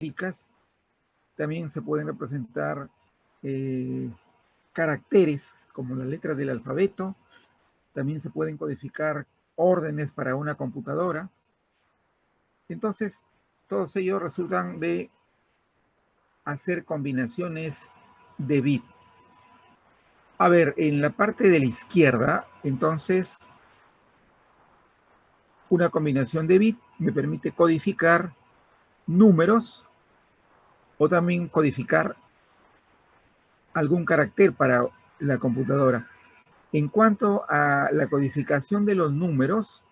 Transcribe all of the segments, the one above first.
aritméticas. También se pueden representar caracteres como las letras del alfabeto. También se pueden codificar órdenes para una computadora. Entonces, todos ellos resultan de hacer combinaciones de bit. A ver, en la parte de la izquierda, entonces, una combinación de bit me permite codificar números o también codificar algún carácter para la computadora. En cuanto a la codificación de los números,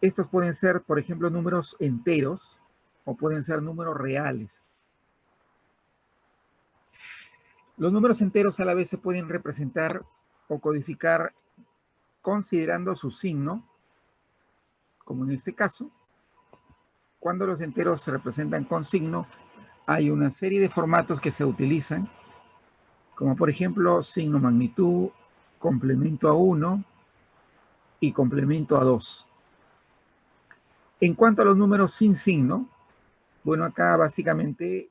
estos pueden ser, por ejemplo, números enteros o pueden ser números reales. Los números enteros a la vez se pueden representar o codificar considerando su signo, como en este caso. Cuando los enteros se representan con signo, hay una serie de formatos que se utilizan, como por ejemplo signo magnitud, complemento a 1 y complemento a 2. En cuanto a los números sin signo, bueno, acá básicamente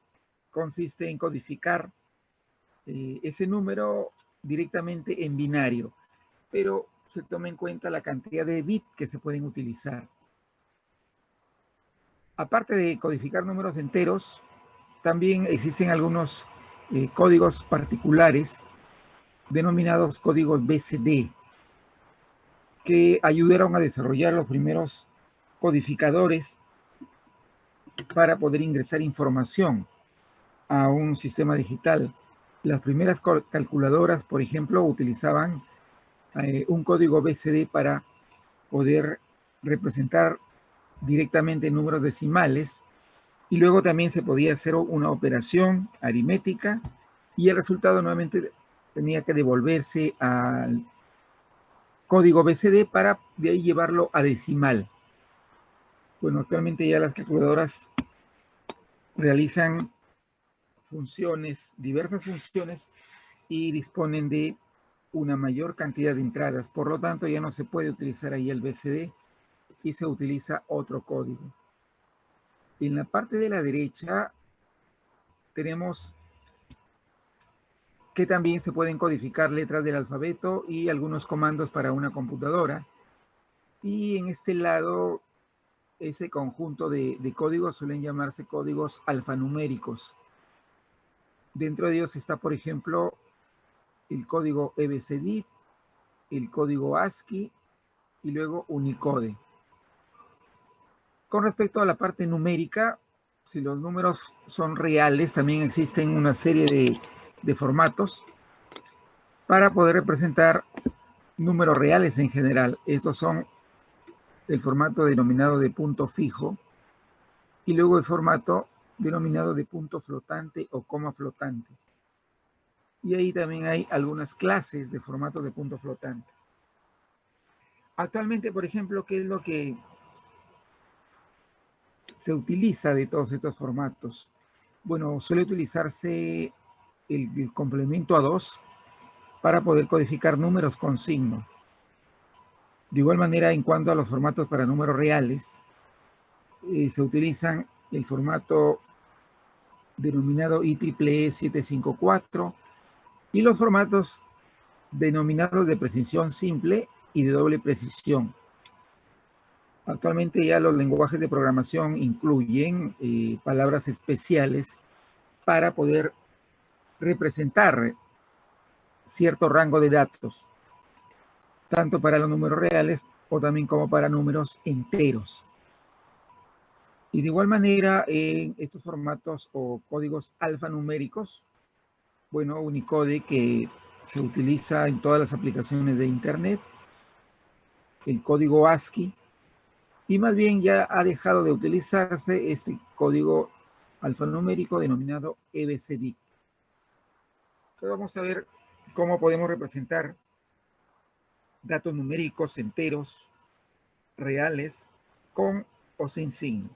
consiste en codificar ese número directamente en binario, pero se toma en cuenta la cantidad de bits que se pueden utilizar. Aparte de codificar números enteros, también existen algunos códigos particulares denominados códigos BCD, que ayudaron a desarrollar los primeros codificadores para poder ingresar información a un sistema digital. Las primeras calculadoras, por ejemplo, utilizaban un código BCD para poder representar directamente números decimales, y luego también se podía hacer una operación aritmética y el resultado nuevamente tenía que devolverse al código BCD para de ahí llevarlo a decimal. Bueno, actualmente ya las calculadoras realizan funciones, diversas funciones, y disponen de una mayor cantidad de entradas. Por lo tanto, ya no se puede utilizar ahí el BCD y se utiliza otro código. En la parte de la derecha tenemos que también se pueden codificar letras del alfabeto y algunos comandos para una computadora. Y en este lado, ese conjunto de códigos suelen llamarse códigos alfanuméricos. Dentro de ellos está, por ejemplo, el código EBCDIC, el código ASCII y luego Unicode. Con respecto a la parte numérica, si los números son reales, también existen una serie de formatos para poder representar números reales en general. Estos son el formato denominado de punto fijo y luego el formato denominado de punto flotante o coma flotante. Y ahí también hay algunas clases de formato de punto flotante. Actualmente, por ejemplo, ¿qué es lo que se utiliza de todos estos formatos? Bueno, suele utilizarse el complemento a 2 para poder codificar números con signo. De igual manera, en cuanto a los formatos para números reales, se utilizan el formato denominado IEEE 754 y los formatos denominados de precisión simple y de doble precisión. Actualmente ya los lenguajes de programación incluyen palabras especiales para poder representar cierto rango de datos, tanto para los números reales o también como para números enteros. Y de igual manera, en estos formatos o códigos alfanuméricos, bueno, Unicode, que se utiliza en todas las aplicaciones de Internet, el código ASCII, y más bien ya ha dejado de utilizarse este código alfanumérico denominado EBCDIC. Entonces vamos a ver cómo podemos representar datos numéricos enteros, reales, con o sin signo.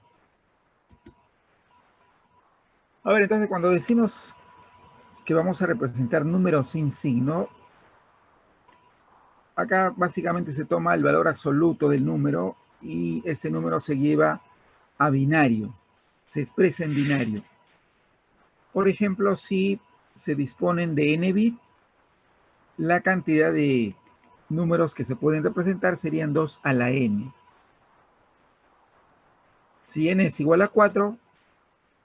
A ver, entonces cuando decimos que vamos a representar números sin signo, acá básicamente se toma el valor absoluto del número y este número se lleva a binario. se expresa en binario. Por ejemplo, si se disponen de n bits, la cantidad de números que se pueden representar serían 2 a la n. Si n es igual a 4,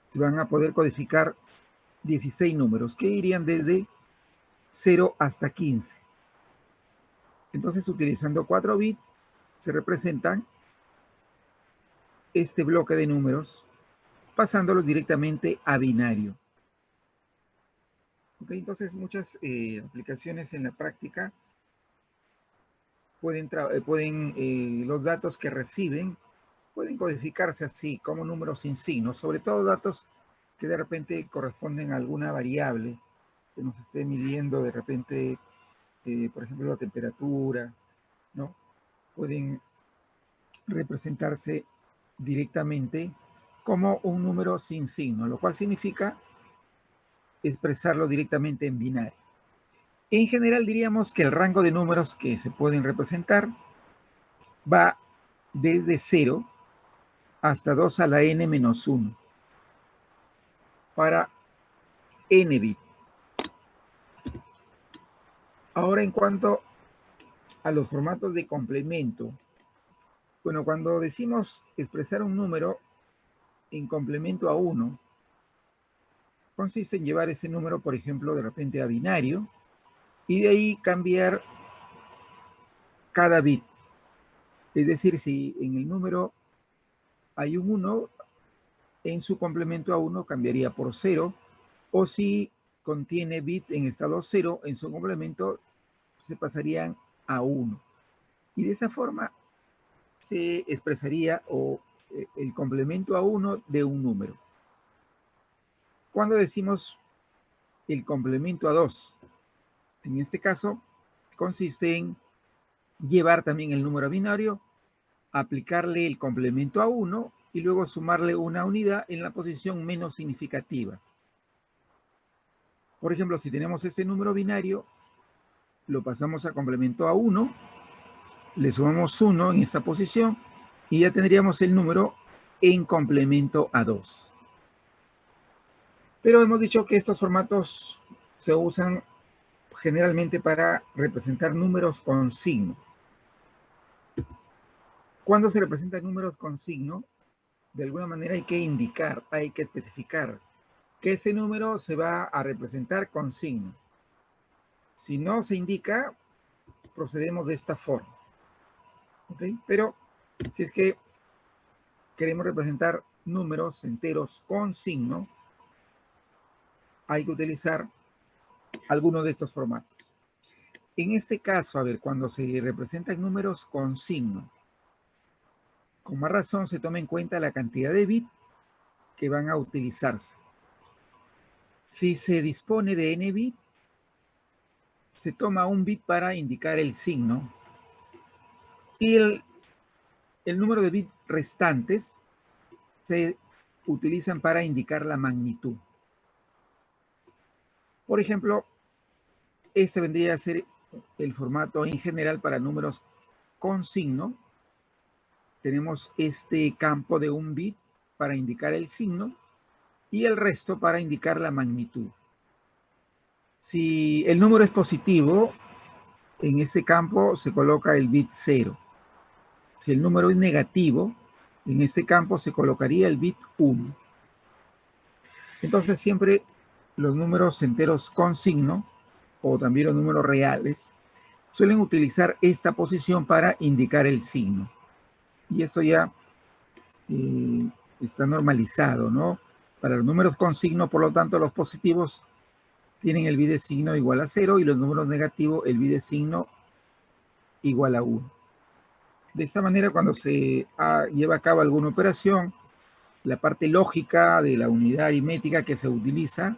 se van a poder codificar 16 números que irían desde 0 hasta 15. Entonces, utilizando 4 bits, se representan este bloque de números, pasándolos directamente a binario. Ok, entonces muchas aplicaciones en la práctica los datos que reciben pueden codificarse así, como números sin signos, sobre todo datos que de repente corresponden a alguna variable que nos esté midiendo de repente, por ejemplo, la temperatura, ¿no? Pueden representarse directamente como un número sin signo, lo cual significa expresarlo directamente en binario. En general diríamos que el rango de números que se pueden representar va desde 0 hasta 2 a la n menos 1 para n bits. Ahora, en cuanto a los formatos de complemento, bueno, cuando decimos expresar un número en complemento a 1, consiste en llevar ese número, por ejemplo, de repente a binario, y de ahí cambiar cada bit. Es decir, si en el número hay un 1, en su complemento a 1 cambiaría por 0, o si contiene bit en estado 0, en su complemento se pasarían a 1. Y de esa forma se expresaría el complemento a 1 de un número. Cuando decimos el complemento a 2, en este caso consiste en llevar también el número binario, aplicarle el complemento a 1 y luego sumarle una unidad en la posición menos significativa. Por ejemplo, si tenemos este número binario, lo pasamos a complemento a 1, le sumamos 1 en esta posición y ya tendríamos el número en complemento a 2. Pero hemos dicho que estos formatos se usan generalmente para representar números con signo. Cuando se representan números con signo, de alguna manera hay que indicar, hay que especificar que ese número se va a representar con signo. Si no se indica, procedemos de esta forma. ¿Ok? Pero si es que queremos representar números enteros con signo, hay que utilizar alguno de estos formatos. En este caso, a ver, cuando se representan números con signo, con más razón se toma en cuenta la cantidad de bits que van a utilizarse. Si se dispone de n bits, se toma un bit para indicar el signo y el número de bits restantes se utilizan para indicar la magnitud. Por ejemplo, este vendría a ser el formato en general para números con signo. Tenemos este campo de un bit para indicar el signo y el resto para indicar la magnitud. Si el número es positivo, en este campo se coloca el bit 0. Si el número es negativo, en este campo se colocaría el bit 1. Entonces siempre los números enteros con signo, o también los números reales, suelen utilizar esta posición para indicar el signo. Y esto ya está normalizado, ¿no? Para los números con signo, por lo tanto, los positivos tienen el bit de signo igual a 0 y los números negativos el bit de signo igual a 1. De esta manera, cuando se lleva a cabo alguna operación, la parte lógica de la unidad aritmética que se utiliza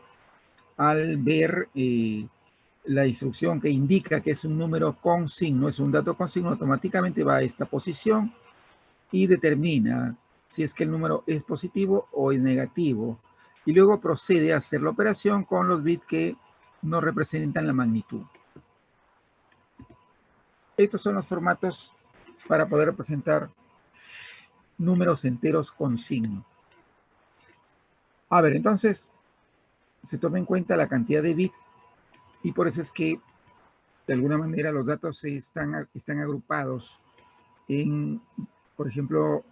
al ver la instrucción que indica que es un número con signo, es un dato con signo, automáticamente va a esta posición y determina si es que el número es positivo o es negativo. Y luego procede a hacer la operación con los bits que no representan la magnitud. Estos son los formatos para poder representar números enteros con signo. A ver, entonces se toma en cuenta la cantidad de bits y por eso es que de alguna manera los datos están agrupados en, por ejemplo,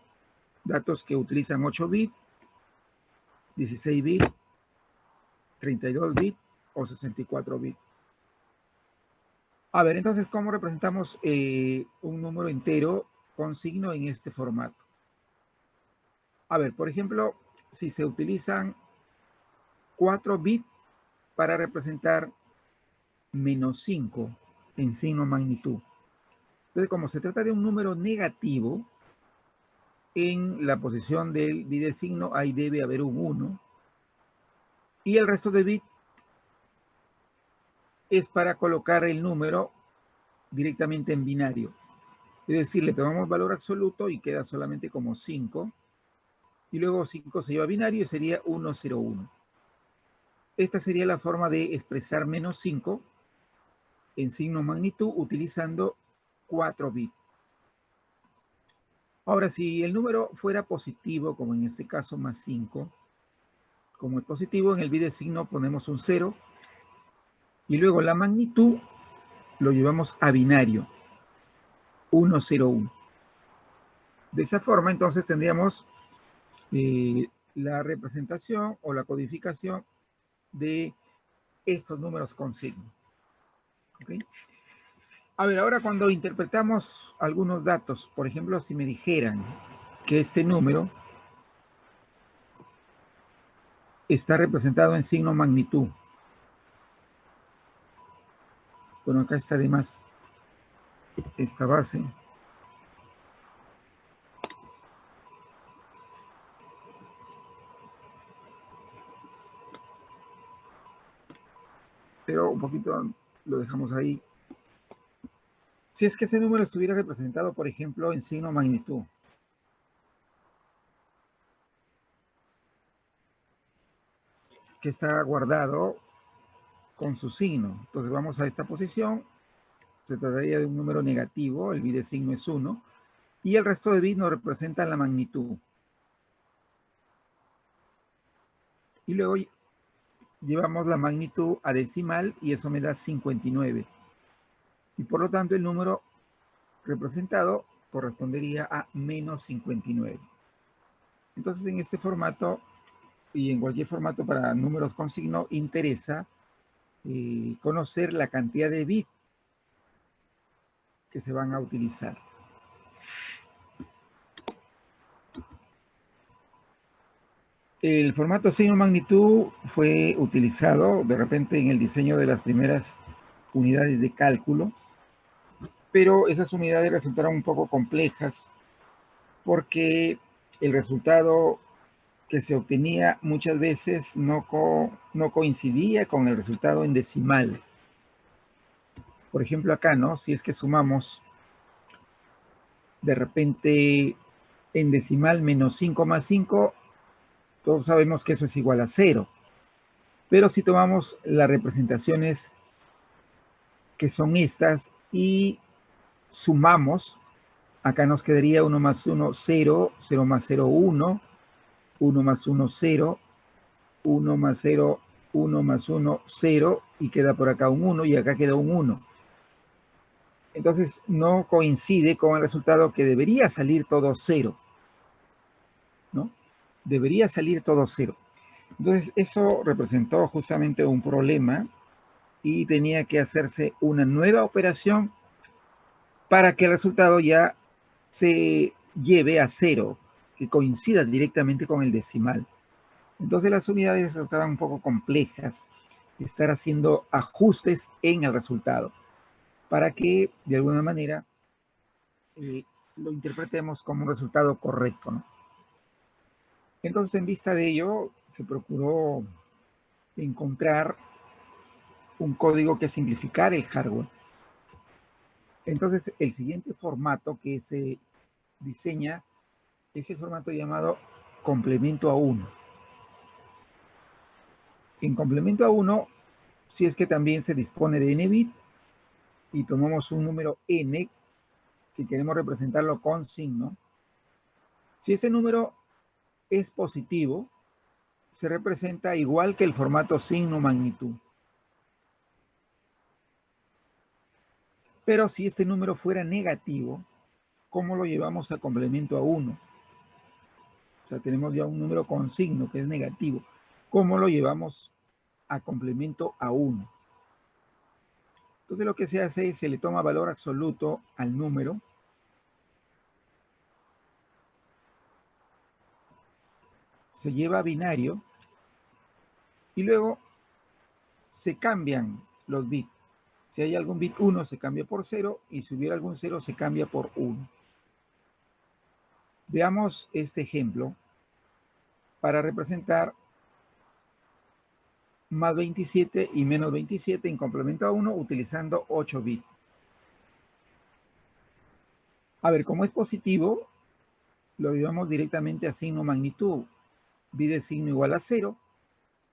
datos que utilizan 8 bits, 16 bits, 32 bits o 64 bits. A ver, entonces, ¿cómo representamos un número entero con signo en este formato? A ver, por ejemplo, si se utilizan 4 bits para representar menos 5 en signo magnitud. Entonces, como se trata de un número negativo, en la posición del bit de signo ahí debe haber un 1. Y el resto de bits es para colocar el número directamente en binario. Es decir, le tomamos valor absoluto y queda solamente como 5. Y luego 5 se lleva a binario y sería 101. Esta sería la forma de expresar menos 5 en signo magnitud utilizando 4 bits. Ahora, si el número fuera positivo, como en este caso más 5, como es positivo, en el bit de signo ponemos un 0 y luego la magnitud lo llevamos a binario, 101. De esa forma, entonces, tendríamos la representación o la codificación de estos números con signo. ¿Okay? A ver, ahora cuando interpretamos algunos datos, por ejemplo, si me dijeran que este número está representado en signo magnitud. Bueno, acá está además esta base. Pero un poquito lo dejamos ahí. Si es que ese número estuviera representado, por ejemplo, en signo magnitud. Que está guardado con su signo. Entonces vamos a esta posición. Se trataría de un número negativo. El bit de signo es 1. Y el resto de bits nos representa la magnitud. Y luego llevamos la magnitud a decimal y eso me da 59. Y por lo tanto el número representado correspondería a menos 59. Entonces en este formato y en cualquier formato para números con signo interesa conocer la cantidad de bits que se van a utilizar. El formato signo magnitud fue utilizado de repente en el diseño de las primeras unidades de cálculo, pero esas unidades resultaron un poco complejas porque el resultado que se obtenía muchas veces no coincidía con el resultado en decimal. Por ejemplo acá, ¿no? Si es que sumamos de repente en decimal menos 5 más 5, todos sabemos que eso es igual a 0. Pero si tomamos las representaciones que son estas y sumamos, acá nos quedaría 1 más 1, 0, 0 más 0, 1, 1 más 1, 0, 1 más 0, 1 más 1, 0, y queda por acá un 1 y acá queda un 1. Entonces no coincide con el resultado que debería salir todo 0, ¿no? Debería salir todo 0. Entonces eso representó justamente un problema y tenía que hacerse una nueva operación para que el resultado ya se lleve a 0, que coincida directamente con el decimal. Entonces las unidades estaban un poco complejas, estar haciendo ajustes en el resultado, para que de alguna manera lo interpretemos como un resultado correcto, ¿no? Entonces, en vista de ello, se procuró encontrar un código que simplificara el hardware. Entonces, el siguiente formato que se diseña es el formato llamado complemento a 1. En complemento a 1, si es que también se dispone de n bits y tomamos un número n que queremos representarlo con signo, si ese número es positivo, se representa igual que el formato signo magnitud. Pero si este número fuera negativo, ¿cómo lo llevamos a complemento a 1? O sea, tenemos ya un número con signo que es negativo. ¿Cómo lo llevamos a complemento a 1? Entonces lo que se hace es se le toma valor absoluto al número. Se lleva a binario y luego se cambian los bits. Si hay algún bit 1 se cambia por 0 y si hubiera algún 0 se cambia por 1. Veamos este ejemplo para representar más 27 y menos 27 en complemento a 1 utilizando 8 bits. A ver, como es positivo, lo llevamos directamente a signo magnitud. Bit de signo igual a 0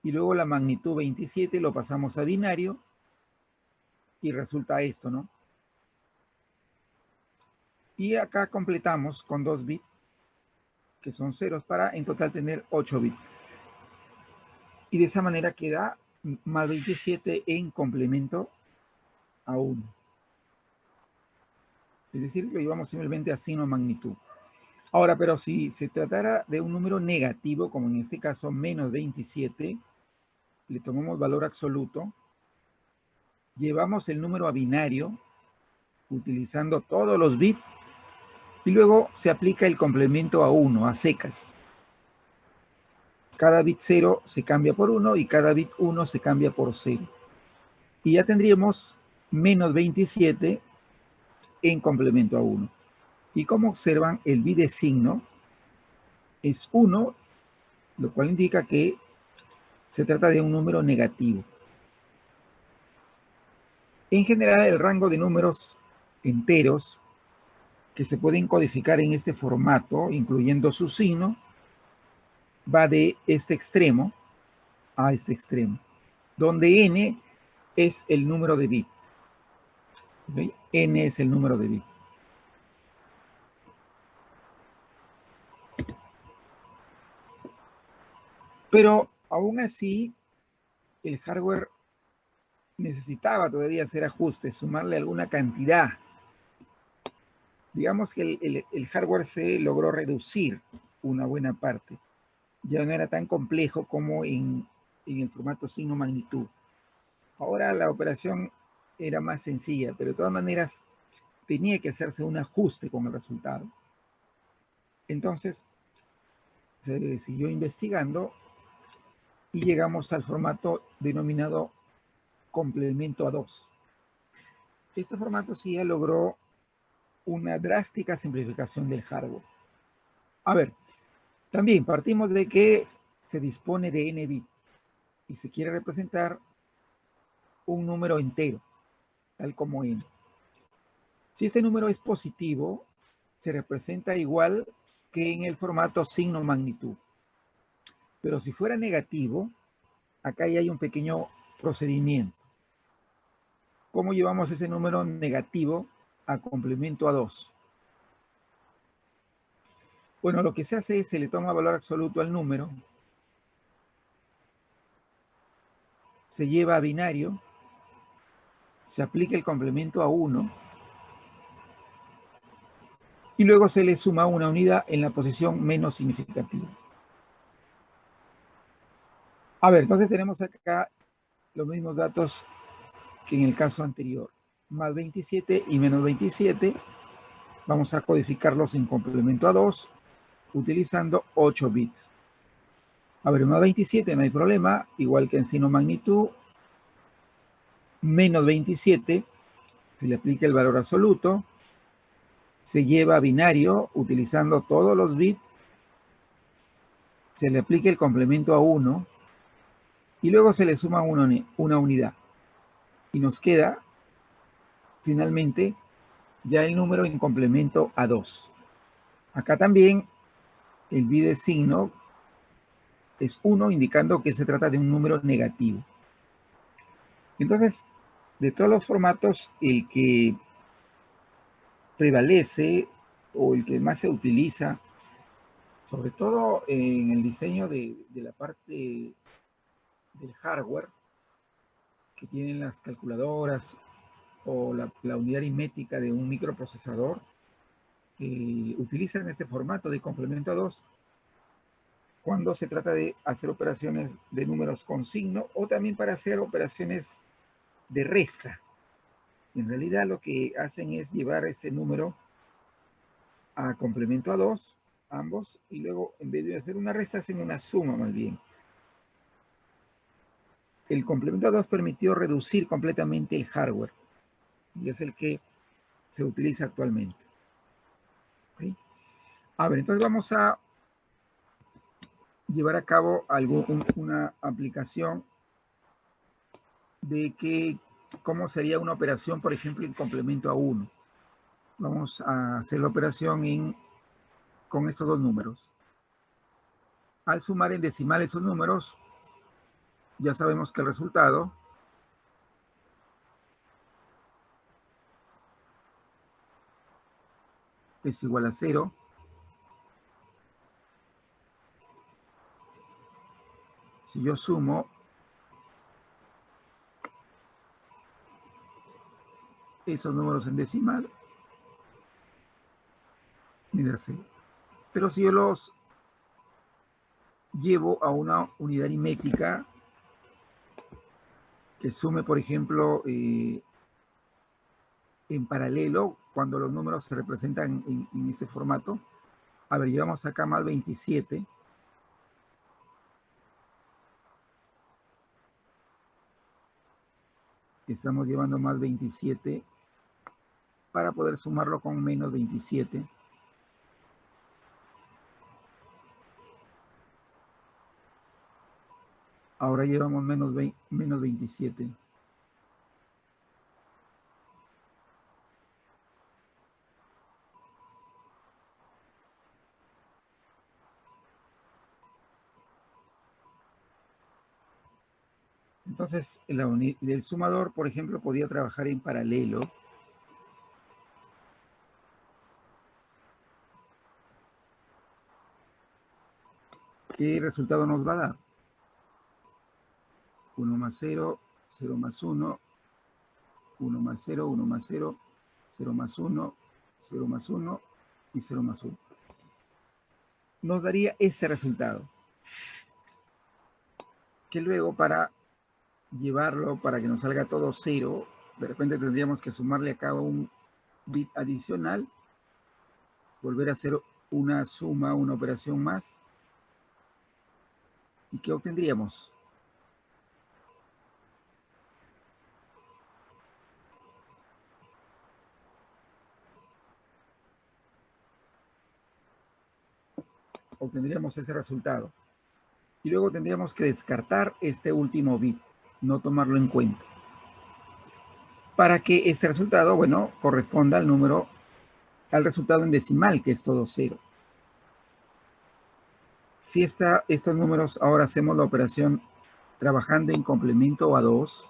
y luego la magnitud 27 lo pasamos a binario y resulta esto, ¿no? Y acá completamos con 2 bits, que son ceros, para en total tener 8 bits. Y de esa manera queda más 27 en complemento a 1. Es decir, lo llevamos simplemente a signo magnitud. Ahora, pero si se tratara de un número negativo, como en este caso menos 27, le tomamos valor absoluto, llevamos el número a binario, utilizando todos los bits, y luego se aplica el complemento a 1, a secas. Cada bit 0 se cambia por 1 y cada bit 1 se cambia por 0. Y ya tendríamos menos 27 en complemento a 1. Y como observan, el bit de signo es 1, lo cual indica que se trata de un número negativo. En general, el rango de números enteros que se pueden codificar en este formato, incluyendo su signo, va de este extremo a este extremo, donde n es el número de bits. ¿Okay? N es el número de bits. Pero aún así, el hardware necesitaba todavía hacer ajustes, sumarle alguna cantidad. Digamos que el hardware se logró reducir una buena parte. Ya no era tan complejo como en el formato signo magnitud. Ahora la operación era más sencilla, pero de todas maneras tenía que hacerse un ajuste con el resultado. Entonces se siguió investigando y llegamos al formato denominado complemento a 2. Este formato sí ya logró una drástica simplificación del hardware. A ver, también partimos de que se dispone de n bits y se quiere representar un número entero, tal como n. Si este número es positivo, se representa igual que en el formato signo magnitud. Pero si fuera negativo, acá ya hay un pequeño procedimiento. ¿Cómo llevamos ese número negativo a complemento a 2? Bueno, lo que se hace es se le toma valor absoluto al número, se lleva a binario, se aplica el complemento a 1 y luego se le suma una unidad en la posición menos significativa. A ver, entonces tenemos acá los mismos datos que en el caso anterior. Más 27 y menos 27. Vamos a codificarlos en complemento a 2 utilizando 8 bits. A ver, más 27 no hay problema, igual que en signo magnitud. Menos 27, se le aplica el valor absoluto. Se lleva a binario utilizando todos los bits. Se le aplica el complemento a 1 y luego se le suma una unidad. Y nos queda finalmente ya el número en complemento a 2. Acá también el bit de signo es 1, indicando que se trata de un número negativo. Entonces, de todos los formatos, el que prevalece o el que más se utiliza sobre todo en el diseño de la parte del hardware que tienen las calculadoras o la unidad aritmética de un microprocesador, que utilizan este formato de complemento a 2 cuando se trata de hacer operaciones de números con signo o también para hacer operaciones de resta. En realidad lo que hacen es llevar ese número a complemento a 2, ambos, y luego en vez de hacer una resta hacen una suma más bien. El complemento a 2 permitió reducir completamente el hardware y es el que se utiliza actualmente. ¿Okay? A ver, entonces vamos a llevar a cabo una aplicación de cómo sería una operación, por ejemplo, en complemento a 1. Vamos a hacer la operación con estos dos números. Al sumar en decimal esos números, ya sabemos que el resultado es igual a 0. Si yo sumo esos números en decimal, me da 0. Pero si yo los llevo a una unidad aritmética que sume, por ejemplo, en paralelo, cuando los números se representan en este formato. A ver, llevamos acá más 27. Estamos llevando más 27 para poder sumarlo con menos 27. Ahora llevamos menos 27. Entonces, el sumador, por ejemplo, podía trabajar en paralelo. ¿Qué resultado nos va a dar? 1 más 0, 0 más 1, 1 más 0, 1 más 0, 0 más 1, 0 más 1 y 0 más 1. Nos daría este resultado. Que luego para llevarlo, para que nos salga todo 0, de repente tendríamos que sumarle acá un bit adicional, volver a hacer una suma, una operación más. ¿Y qué obtendríamos? Obtendríamos ese resultado. Y luego tendríamos que descartar este último bit, no tomarlo en cuenta, para que este resultado, bueno, corresponda al número, al resultado en decimal, que es todo 0. Si estos números, ahora hacemos la operación trabajando en complemento a 2,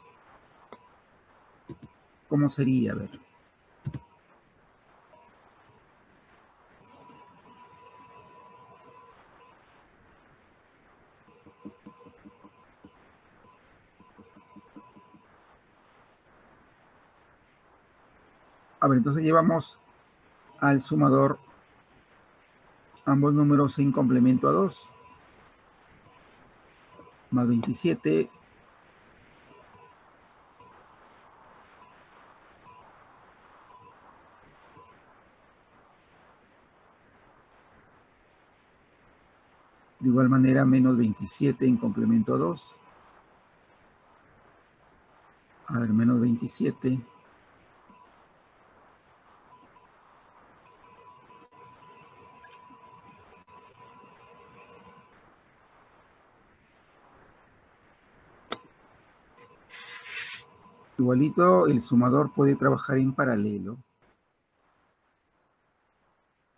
¿cómo sería? A ver. A ver, entonces llevamos al sumador ambos números en complemento a 2. Más 27. De igual manera, menos 27 en complemento a 2. A ver, menos 27. Igualito, el sumador puede trabajar en paralelo.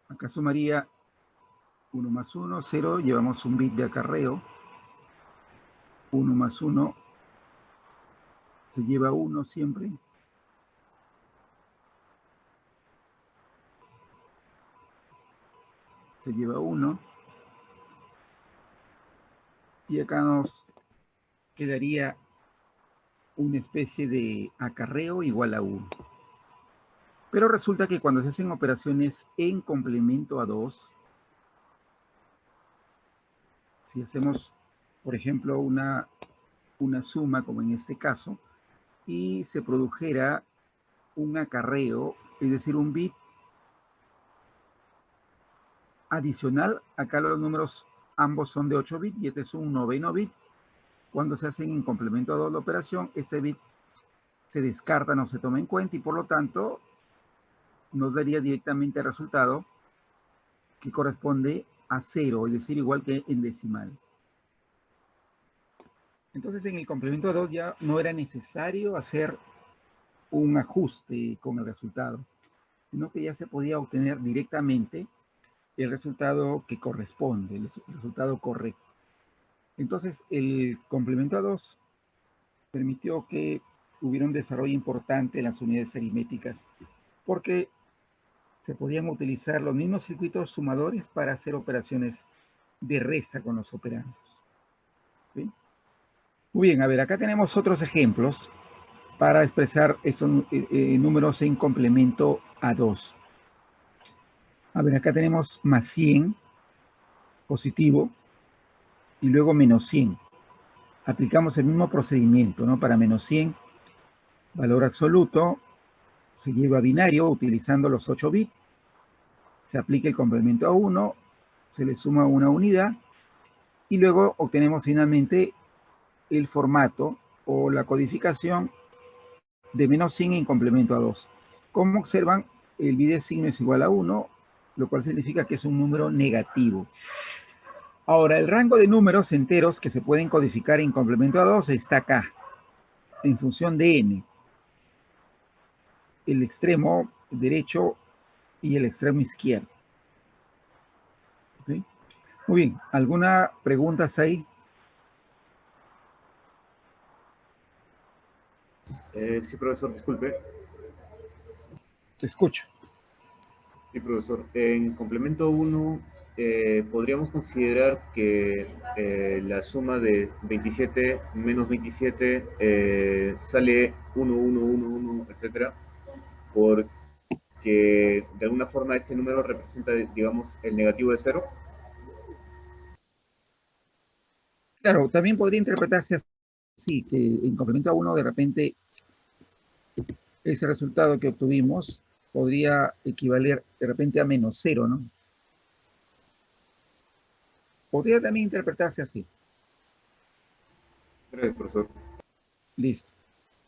Acá sumaría 1 más 1, 0, llevamos un bit de acarreo. 1 más 1 se lleva 1 siempre. Se lleva 1. Y acá nos quedaría una especie de acarreo igual a 1. Pero resulta que cuando se hacen operaciones en complemento a 2, si hacemos, por ejemplo, una suma, como en este caso, y se produjera un acarreo, es decir, un bit adicional, acá los números ambos son de 8 bits y este es un noveno bit. Cuando se hacen en complemento a 2 la operación, este bit se descarta, no se toma en cuenta y por lo tanto nos daría directamente el resultado que corresponde a 0, es decir, igual que en decimal. Entonces en el complemento a 2 ya no era necesario hacer un ajuste con el resultado, sino que ya se podía obtener directamente el resultado que corresponde, el resultado correcto. Entonces el complemento a 2 permitió que hubiera un desarrollo importante en las unidades aritméticas, porque se podían utilizar los mismos circuitos sumadores para hacer operaciones de resta con los operandos. ¿Sí? Muy bien, a ver, acá tenemos otros ejemplos para expresar estos números en complemento a 2. A ver, acá tenemos más 100 positivo y luego menos 100. Aplicamos el mismo procedimiento, ¿no? Para menos 100, valor absoluto, se lleva a binario utilizando los 8 bits, se aplica el complemento a 1, se le suma una unidad y luego obtenemos finalmente el formato o la codificación de menos 100 en complemento a 2. Como observan, el bit de signo es igual a 1, lo cual significa que es un número negativo. Ahora, el rango de números enteros que se pueden codificar en complemento a 2 está acá, en función de n. El extremo derecho y el extremo izquierdo. ¿Okay? Muy bien, ¿alguna pregunta ahí? Sí, profesor, disculpe. Te escucho. Sí, profesor. En complemento 1, podríamos considerar que la suma de 27 menos 27 sale 1, 1, 1, 1, etcétera, porque de alguna forma ese número representa, digamos, el negativo de 0. Claro, también podría interpretarse así, que en complemento a 1 de repente ese resultado que obtuvimos podría equivaler de repente a menos 0, ¿no? Podría también interpretarse así. Gracias, profesor. Listo.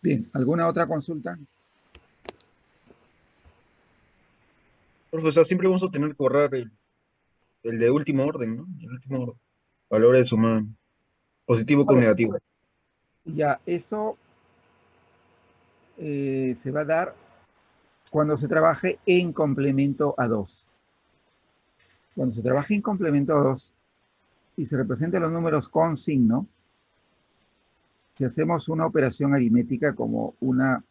Bien, ¿alguna otra consulta? Profesor, siempre vamos a tener que borrar el de último orden, ¿no? El último orden. Valores de suma positivo A con ver, negativo. ya, eso se va a dar cuando se trabaje en complemento a 2. Cuando se trabaje en complemento a 2 y se representen los números con signo, si hacemos una operación aritmética como una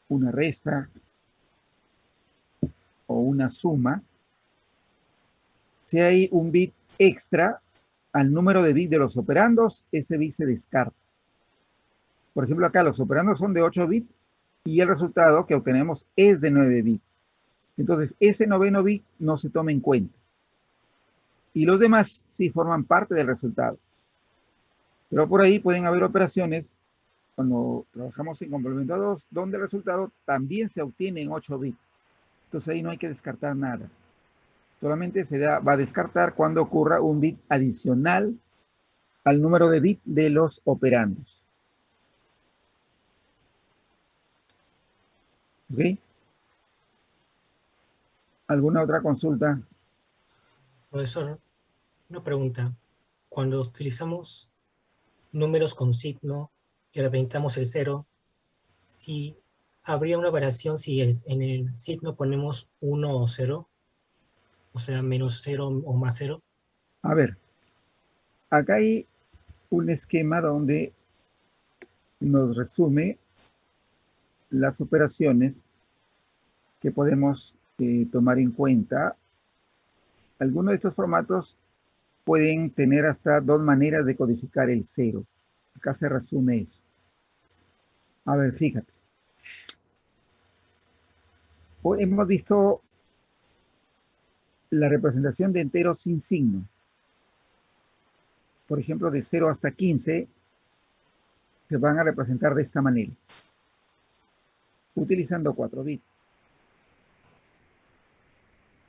resta o una suma, si hay un bit extra al número de bits de los operandos, ese bit se descarta. Por ejemplo, acá los operandos son de 8 bits y el resultado que obtenemos es de 9 bits. Entonces, ese noveno bit no se toma en cuenta. Y los demás sí forman parte del resultado. Pero por ahí pueden haber operaciones, cuando trabajamos en complemento a 2, donde el resultado también se obtiene en 8 bits. Entonces ahí no hay que descartar nada. Solamente va a descartar cuando ocurra un bit adicional al número de bits de los operandos. ¿Ok? ¿Alguna otra consulta? Profesor, una pregunta. Cuando utilizamos números con signo y representamos el cero, si habría una variación si en el signo ponemos 1 o 0, o sea, menos 0 o más 0. A ver, acá hay un esquema donde nos resume las operaciones que podemos tomar en cuenta. Algunos de estos formatos pueden tener hasta dos maneras de codificar el 0. Acá se resume eso. A ver, fíjate. Hoy hemos visto la representación de enteros sin signo. Por ejemplo, de 0 hasta 15 se van a representar de esta manera, utilizando 4 bits.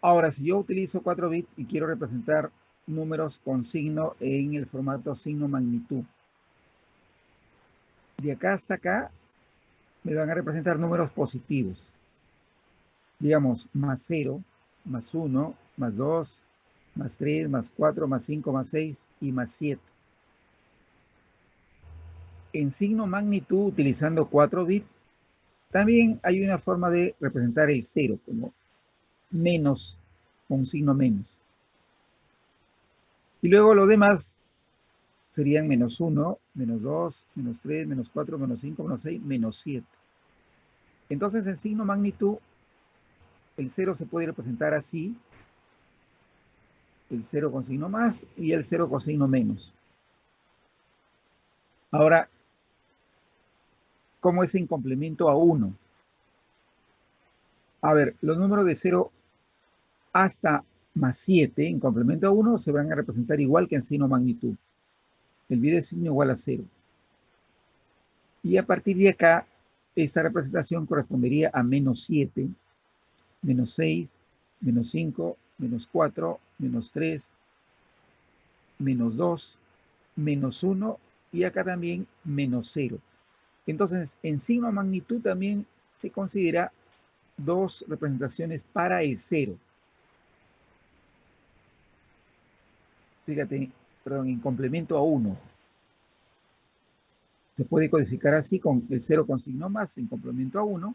Ahora, si yo utilizo 4 bits y quiero representar números con signo en el formato signo magnitud, de acá hasta acá me van a representar números positivos. Digamos, más 0, más 1, más 2, más 3, más 4, más 5, más 6 y más 7. En signo magnitud, utilizando 4 bits, también hay una forma de representar el 0, como menos, con un signo menos. Y luego lo demás serían menos 1, menos 2, menos 3, menos 4, menos 5, menos 6, menos 7. Entonces, en signo magnitud, el 0 se puede representar así, el 0 con signo más y el 0 con signo menos. Ahora, ¿cómo es en complemento a 1? A ver, los números de 0 hasta más 7 en complemento a 1 se van a representar igual que en signo magnitud. El bit de signo igual a 0. Y a partir de acá, esta representación correspondería a menos 7, menos 6, menos 5, menos 4, menos 3, menos 2, menos 1 y acá también menos 0. Entonces, en signo magnitud también se considera dos representaciones para el 0. Fíjate, perdón, en complemento a 1. Se puede codificar así con el 0 con signo más en complemento a 1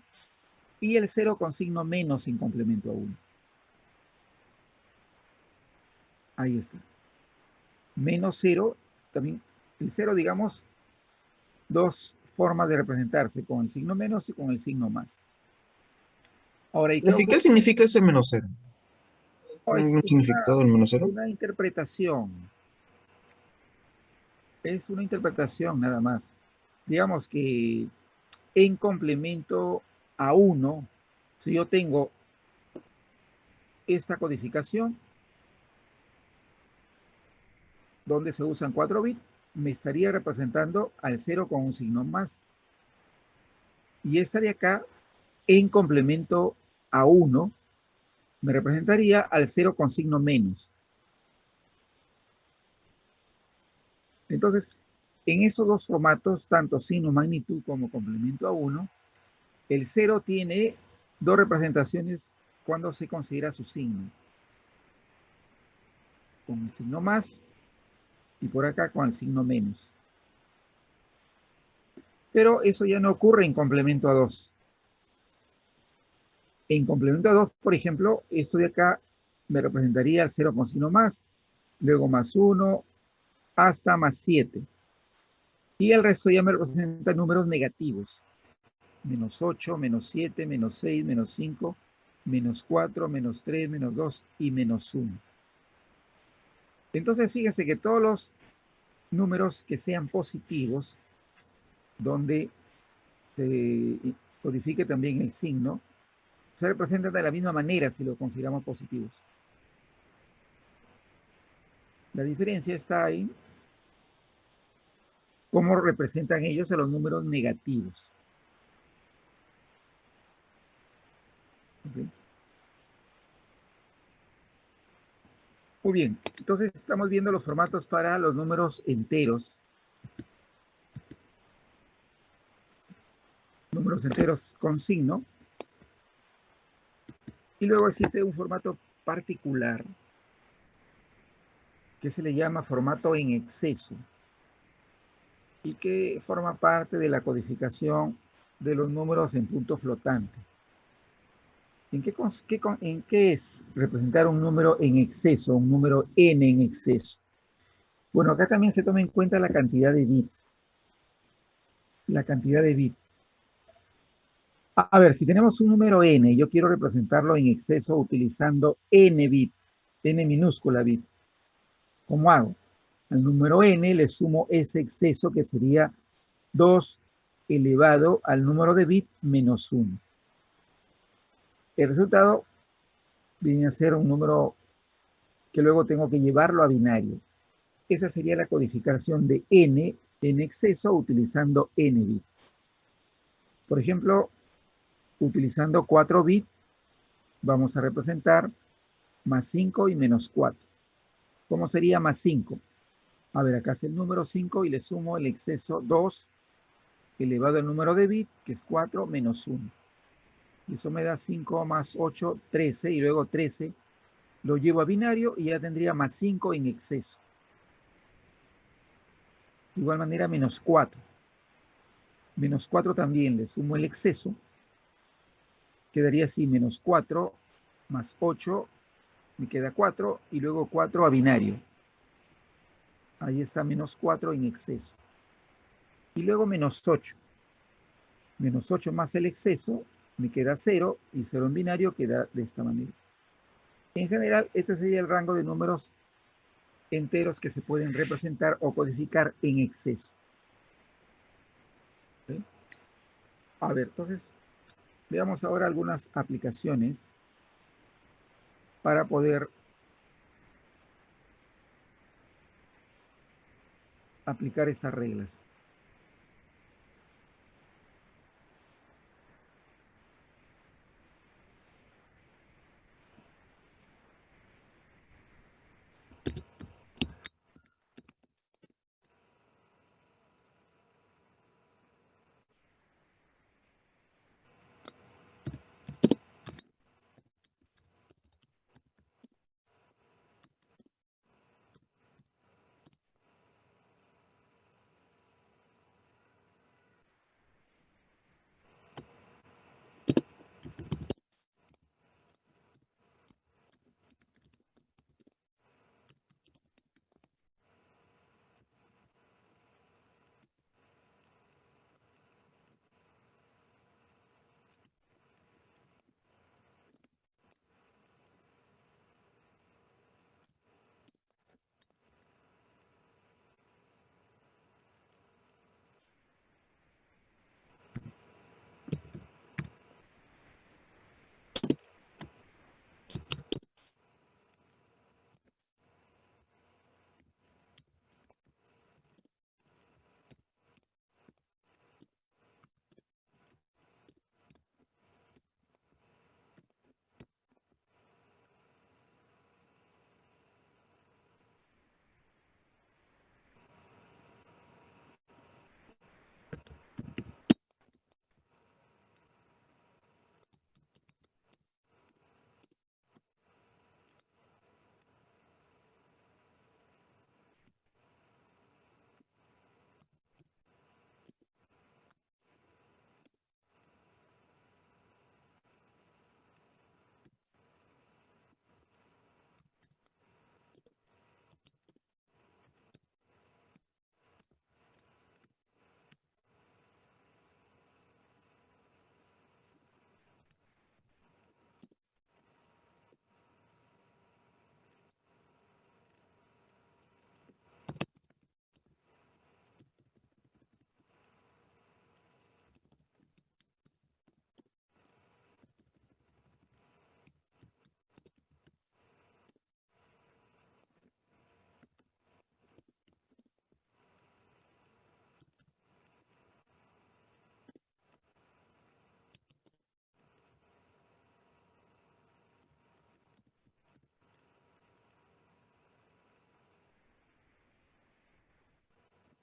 y el 0 con signo menos en complemento a 1. Ahí está. Menos 0, también el 0, digamos, dos formas de representarse, con el signo menos y con el signo más. Ahora, ¿y qué Profe, ¿qué ocurre? significa ese menos 0? No, es ¿Un significado del menos 0? una interpretación. Es una interpretación nada más. Digamos que en complemento a 1, si yo tengo esta codificación, donde se usan 4 bits, me estaría representando al 0 con un signo más. Y esta de acá, en complemento a 1, me representaría al 0 con signo menos. Entonces, en esos dos formatos, tanto signo magnitud como complemento a 1, el 0 tiene dos representaciones cuando se considera su signo. Con el signo más y por acá con el signo menos. Pero eso ya no ocurre en complemento a 2. En complemento a 2, por ejemplo, esto de acá me representaría el 0 con signo más, luego más 1, hasta más 7. Y el resto ya me representa números negativos. Menos 8, menos 7, menos 6, menos 5, menos 4, menos 3, menos 2 y menos 1. Entonces, fíjense que todos los números que sean positivos, donde se codifique también el signo, se representan de la misma manera si lo consideramos positivos. La diferencia está en cómo representan ellos a los números negativos. ¿Okay? Muy bien, entonces estamos viendo los formatos para los números enteros. Números enteros con signo. Y luego existe un formato particular que se le llama formato en exceso y que forma parte de la codificación de los números en punto flotante. ¿En qué es representar un número en exceso, un número n en exceso? Bueno, acá también se toma en cuenta la cantidad de bits. La cantidad de bits. A ver, si tenemos un número n, yo quiero representarlo en exceso utilizando n bits, n minúscula bits. ¿Cómo hago? Al número n le sumo ese exceso que sería 2 elevado al número de bit menos 1. El resultado viene a ser un número que luego tengo que llevarlo a binario. Esa sería la codificación de n en exceso utilizando n bits. Por ejemplo, utilizando 4 bits, vamos a representar más 5 y menos 4. ¿Cómo sería más 5? A ver, acá es el número 5 y le sumo el exceso 2 elevado al número de bit, que es 4 menos 1. Y eso me da 5 más 8, 13, y luego 13 lo llevo a binario y ya tendría más 5 en exceso. De igual manera, menos 4. Menos 4 también le sumo el exceso. Quedaría así, menos 4 más 8, me queda 4, y luego 4 a binario. Ahí está menos 4 en exceso. Y luego menos 8. Menos 8 más el exceso, me queda 0, y 0 en binario queda de esta manera. En general, este sería el rango de números enteros que se pueden representar o codificar en exceso. ¿Sí? A ver, entonces, veamos ahora algunas aplicaciones para poder aplicar esas reglas.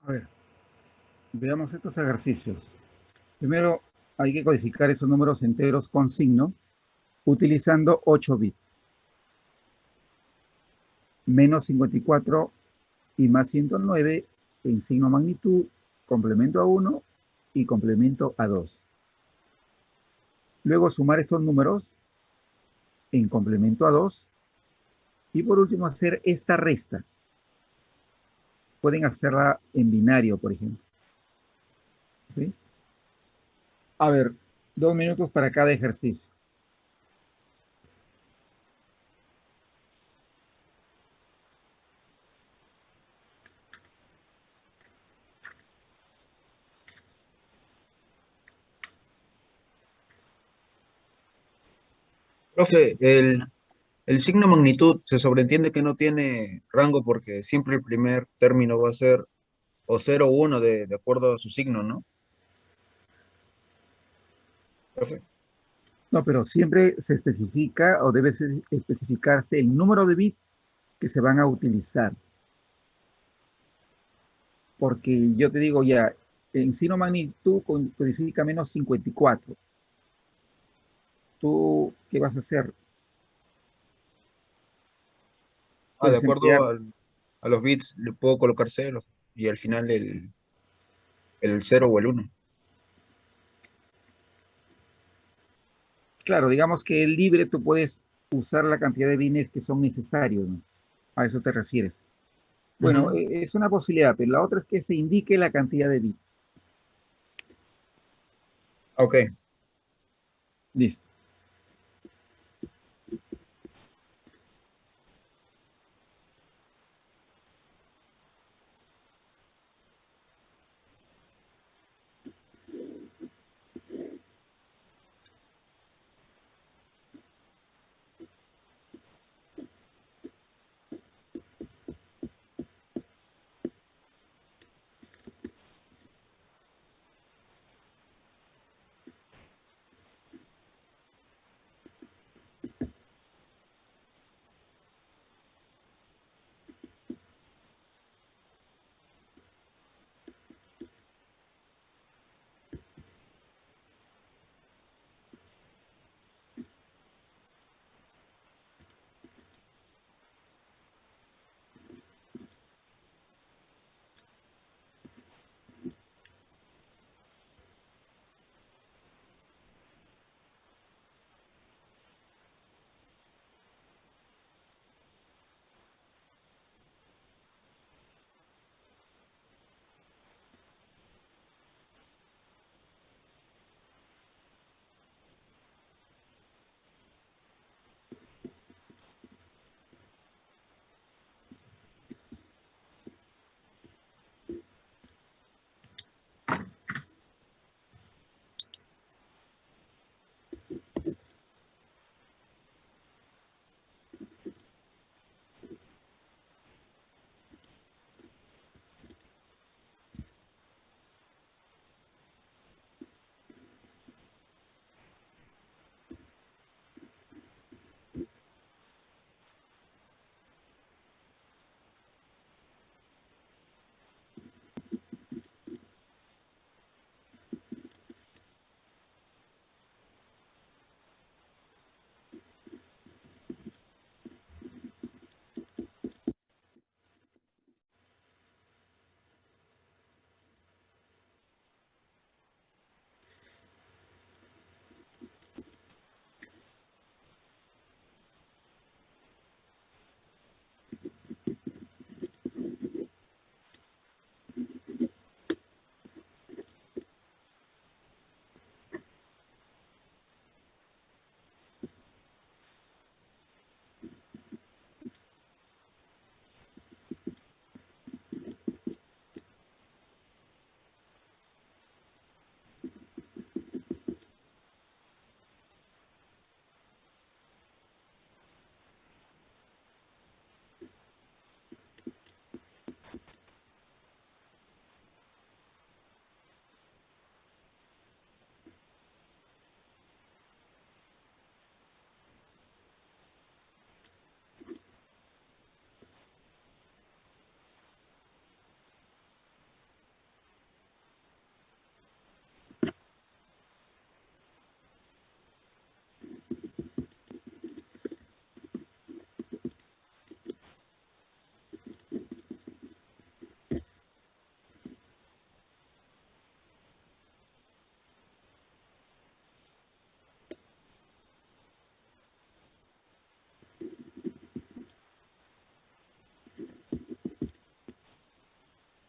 A ver, veamos estos ejercicios. Primero, hay que codificar esos números enteros con signo utilizando 8 bits. Menos 54 y más 109 en signo magnitud, complemento a 1 y complemento a 2. Luego sumar estos números en complemento a 2. Y por último hacer esta resta. Pueden hacerla en binario, por ejemplo. ¿Sí? A ver, 2 minutos para cada ejercicio. Profe, el signo magnitud se sobreentiende que no tiene rango porque siempre el primer término va a ser o 0 o 1 de acuerdo a su signo, ¿no? Profe. No, pero siempre se especifica o debe especificarse el número de bits que se van a utilizar. Porque yo te digo ya, en signo magnitud codifica menos 54. ¿Tú qué vas a hacer? De Puedes acuerdo emplear, a los bits le puedo colocar ceros y al final el 0 o el 1. claro, digamos que el libre tú puedes usar la cantidad de bits que son necesarios, ¿no? A eso te refieres. Bueno, es una posibilidad, pero la otra es que se indique la cantidad de bits. Ok. Listo.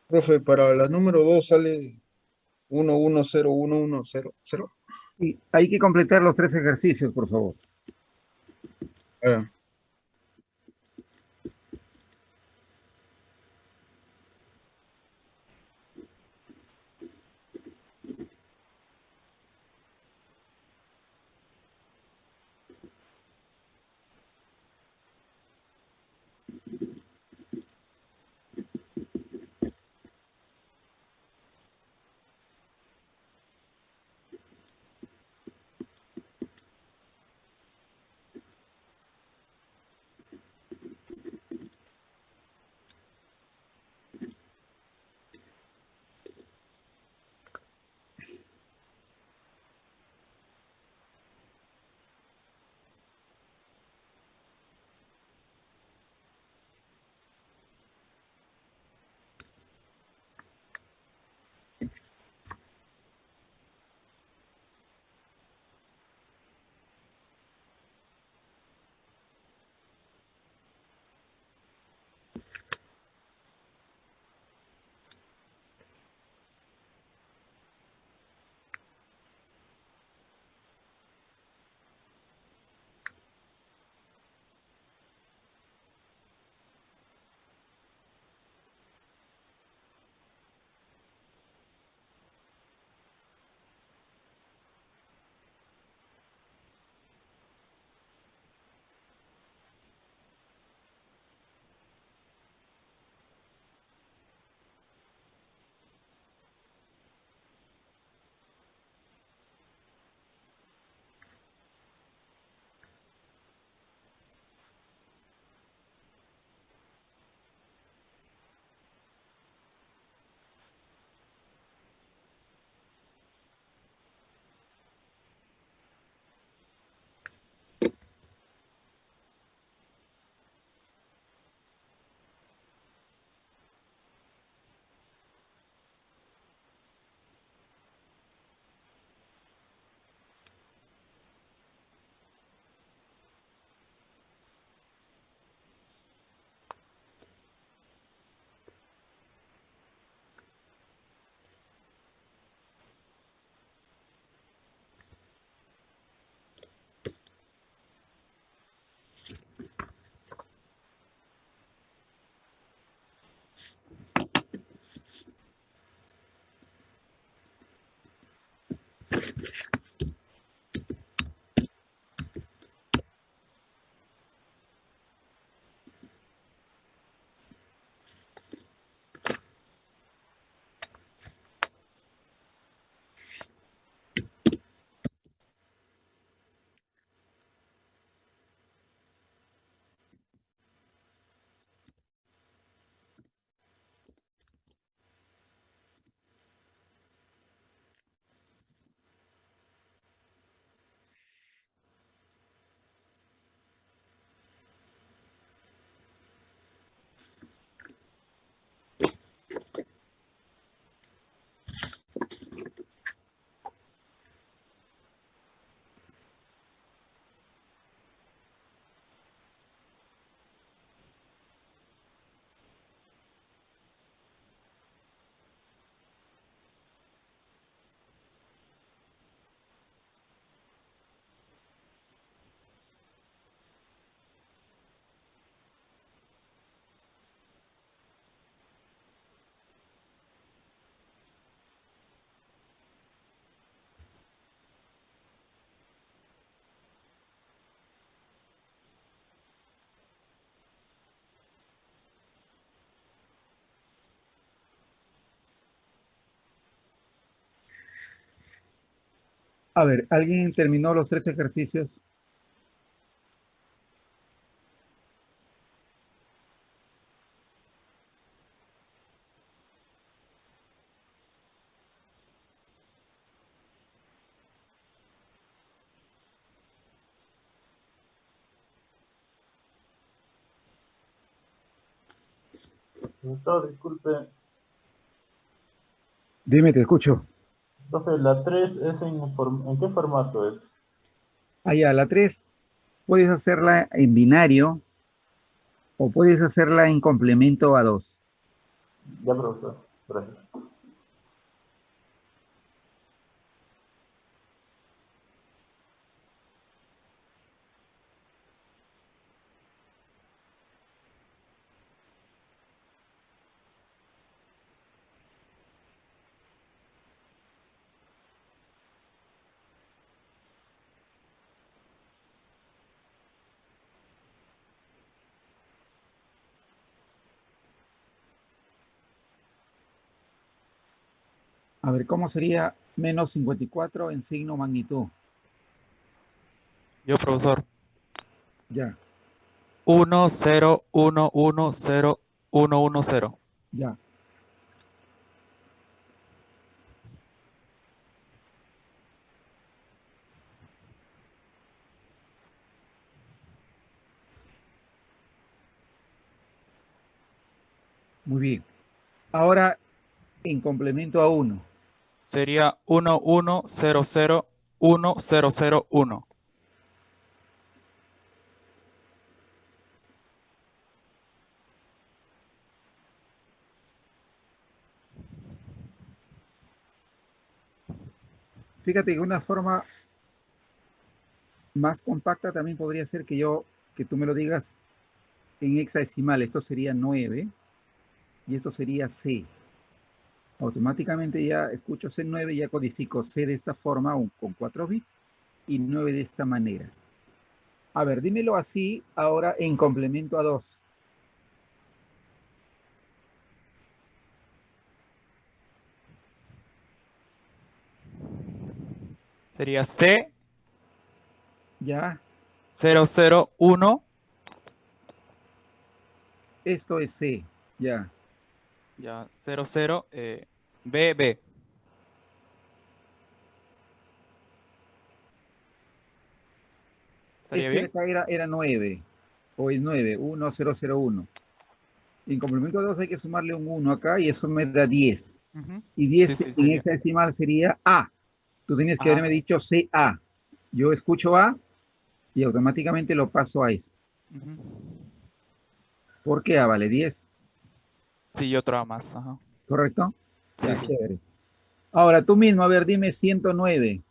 Profe, para la número 2 sale 110110. Y hay que completar los 3 ejercicios, por favor. Ah, A ver, ¿alguien terminó los 3 ejercicios? Profesor, disculpe, Dime, te escucho. profe, la 3 es ¿en qué formato es? Allá, la 3 puedes hacerla en binario o puedes hacerla en complemento a 2. Ya, profesor, gracias. A ver, ¿cómo sería menos 54 en signo magnitud? Yo, profesor. Ya, 1, 0, 1, 1, 0, 1, 1, 0. ya. Muy bien. Ahora, en complemento a 1. Sería 1, 1, 0, 0, 1, 0, 0, 1. Fíjate que una forma más compacta también podría ser que tú me lo digas en hexadecimal. Esto sería 9 y esto sería C. Automáticamente ya escucho C9 y ya codifico C de esta forma con 4 bits y 9 de esta manera. A ver, dímelo así ahora en complemento a 2. Sería C, Ya, 0, 0, 1. esto es C. Ya. Ya, 0, 0, B, B. ¿Estaría Este de bien? acá era 9. O es 9, 1, 0, 0, 1. En complemento a 2 hay que sumarle un 1 acá y eso me da 10. Ujú. Y Sí, 10 sí, en sería. hexadecimal sería A. Tú tenías que Ajá. haberme dicho CA. Yo escucho A y automáticamente lo paso a eso. Ujú. ¿Por qué A vale 10? Sí, y otra más. Ajá. ¿Correcto? Sí, Ya, sí. chévere. Ahora tú mismo, a ver, dime 109.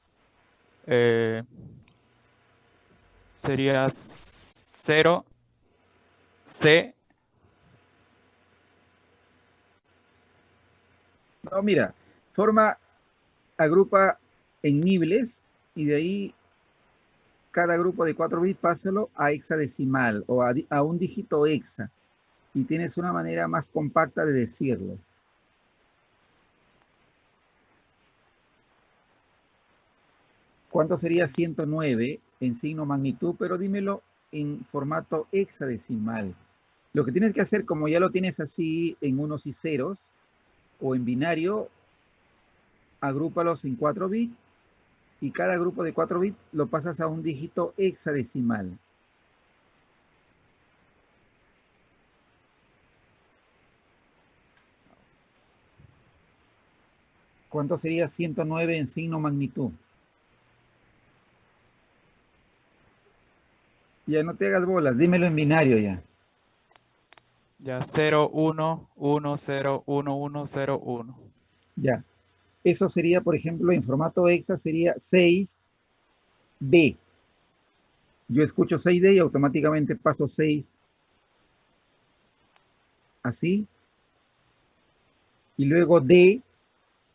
Eh, sería 0, C. No, mira, agrupa en niveles y de ahí cada grupo de 4 bits pásalo a hexadecimal o a un dígito hexa y tienes una manera más compacta de decirlo. ¿Cuánto sería 109 en signo magnitud? Pero dímelo en formato hexadecimal. Lo que tienes que hacer, como ya lo tienes así en unos y ceros o en binario, agrúpalos en 4 bits y cada grupo de 4 bits lo pasas a un dígito hexadecimal. ¿Cuánto sería 109 en signo magnitud? Ya no te hagas bolas, dímelo en binario ya. Ya, 0, 1, 1, 0, 1, 1, 0, 1. Ya. Eso sería, por ejemplo, en formato hexa sería 6D. Yo escucho 6D y automáticamente paso 6 así. Y luego D,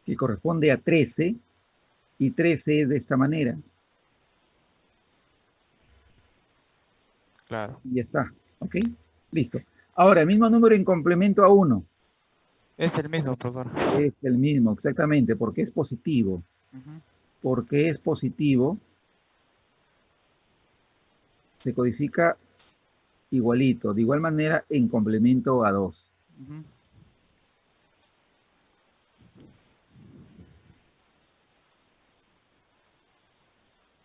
que corresponde a 13, y 13 es de esta manera. Claro. Y ya está. ¿Ok? Listo. Ahora, el mismo número en complemento a 1. Es el mismo, profesor. Es el mismo, exactamente, porque es positivo. Ujú. porque es positivo, se codifica igualito, de igual manera en complemento a 2. Ujú.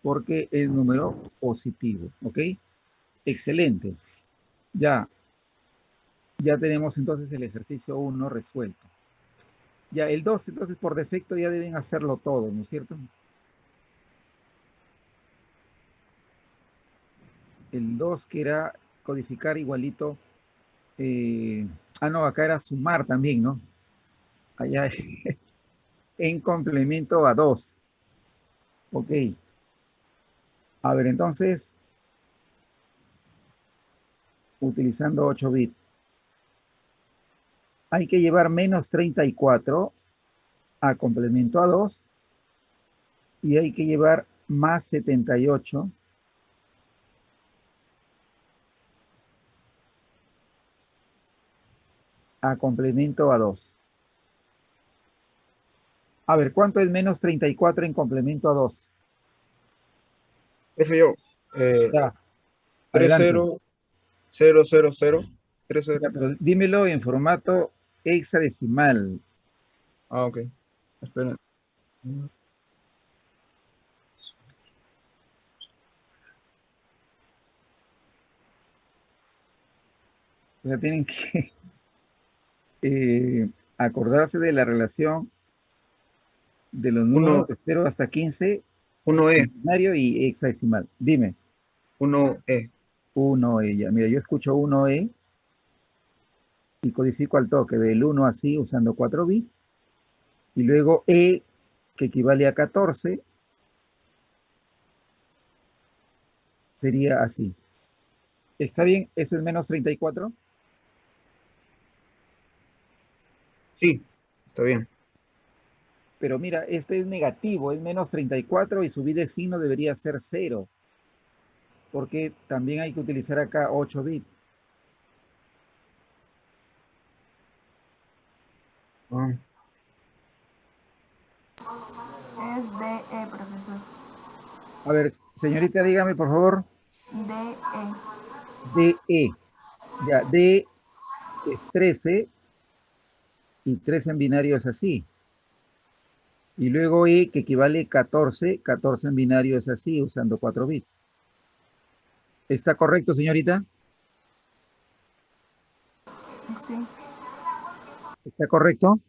Porque es número positivo, ¿ok? Excelente. Ya tenemos entonces el ejercicio 1 resuelto. Ya el 2, entonces por defecto ya deben hacerlo todo, ¿no es cierto? El 2 que era codificar igualito. No, acá era sumar también, ¿no? Allá en complemento a 2. Ok. A ver, entonces, utilizando 8 bits. Hay que llevar menos 34 a complemento a 2 y hay que llevar más 78 a complemento a 2. A ver, ¿cuánto es menos 34 en complemento a 2? Profe, yo, Ya, adelante. 30000, 30. Ya, pero dímelo en formato hexadecimal. Ah, ok. Espera. O sea, tienen que acordarse de la relación de los números 1, de 0 hasta 15, 1E, binario y hexadecimal. Dime, 1E. 1E. Ya, mira, yo escucho 1E y codifico al toque del 1 así usando 4 bits. Y luego E, que equivale a 14, sería así. ¿Está bien? ¿Eso es menos 34? Sí, está bien. Pero mira, este es negativo, es menos 34 y su de signo debería ser 0, porque también hay que utilizar acá 8 bits. Ah, Es DE, profesor. A ver, señorita, dígame por favor, DE. DE. Ya, D es 13 y 13 en binario es así. Y luego E, que equivale a 14, 14 en binario es así, usando 4 bits. ¿Está correcto, señorita? Sí. ¿Está correcto?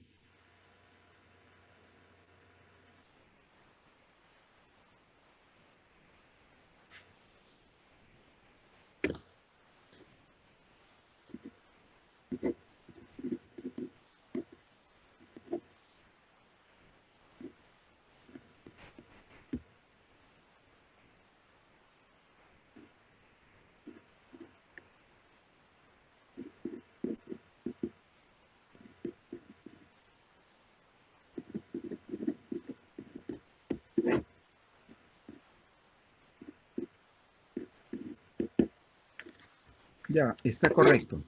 Ya, está correcto.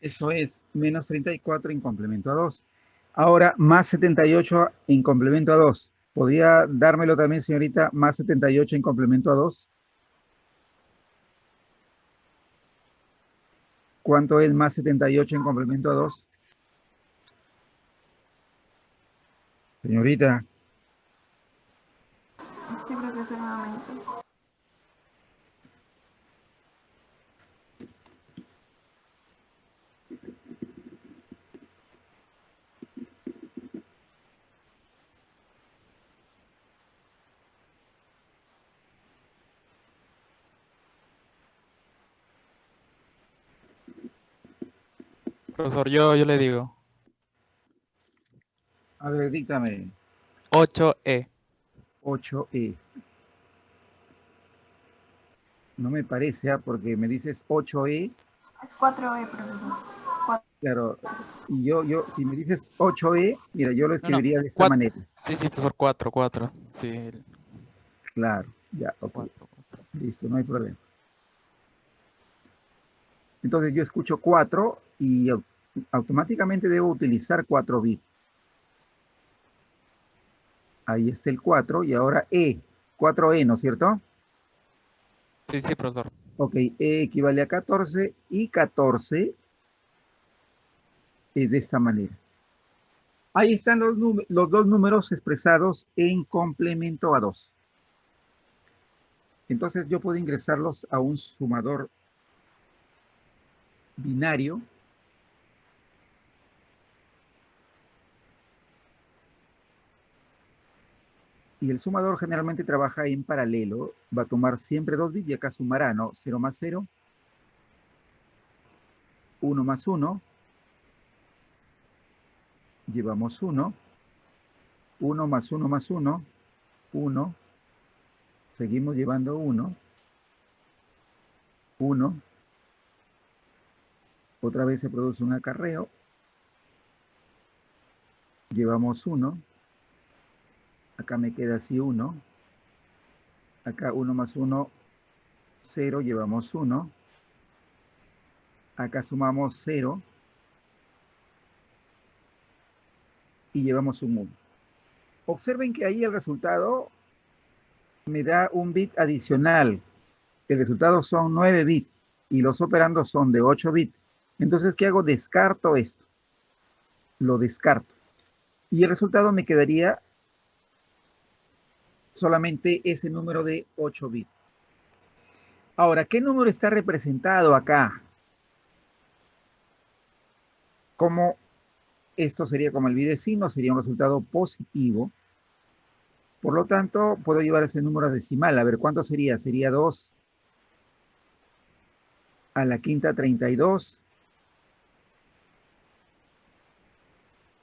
Eso es menos 34 en complemento a 2. Ahora, más 78 en complemento a 2. ¿Podría dármelo también, señorita? Más 78 en complemento a 2. ¿Cuánto es más 78 en complemento a 2? Señorita, Sí, profesor, nuevamente. Profesor, yo le digo. a ver, díctame. 8E. 8E. No me parece, porque me dices 8E. Es 4E, profesor. Claro, y si me dices 8E, mira, yo lo No. escribiría de esta 4. manera. Sí, profesor, 4. Sí, Claro, ya, ok. 4. Listo, no hay problema. Entonces yo escucho 4 y automáticamente debo utilizar 4 bits. Ahí está el 4 y ahora E. 4E, ¿no es cierto? Sí, sí, profesor. Ok, E equivale a 14 y 14 es de esta manera. Ahí están los dos números expresados en complemento a 2. Entonces yo puedo ingresarlos a un sumador binario. Y el sumador generalmente trabaja en paralelo. Va a tomar siempre 2 bits y acá sumará, ¿no? 0 más 0. 1 más 1. Llevamos 1. 1 más 1 más 1. 1. Seguimos llevando 1. 1. Otra vez se produce un acarreo. Llevamos 1. Acá me queda así 1. Acá 1 más 1, 0. Llevamos 1. Acá sumamos 0. Y llevamos un 1. Observen que ahí el resultado me da un bit adicional. El resultado son 9 bits y los operandos son de 8 bits. Entonces, ¿qué hago? Descarto esto. Lo descarto. Y el resultado me quedaría solamente ese número de 8 bits. Ahora, ¿qué número está representado acá? Como esto sería como el bidecino, sería un resultado positivo. Por lo tanto, puedo llevar ese número decimal. A ver, ¿cuánto sería? Sería 2 a la quinta 32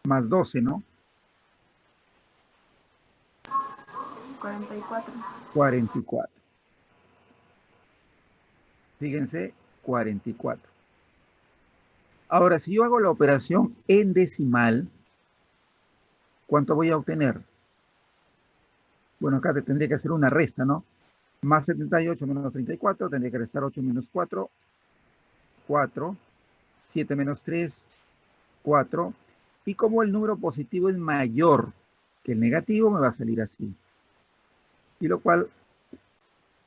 más 12, ¿no? 44. 44. Fíjense, 44. Ahora, si yo hago la operación en decimal, ¿cuánto voy a obtener? Bueno, acá tendría que hacer una resta, ¿no? Más 78 menos 34, tendría que restar 8 menos 4, 4, 7 menos 3, 4. Y como el número positivo es mayor que el negativo, me va a salir así. Y lo cual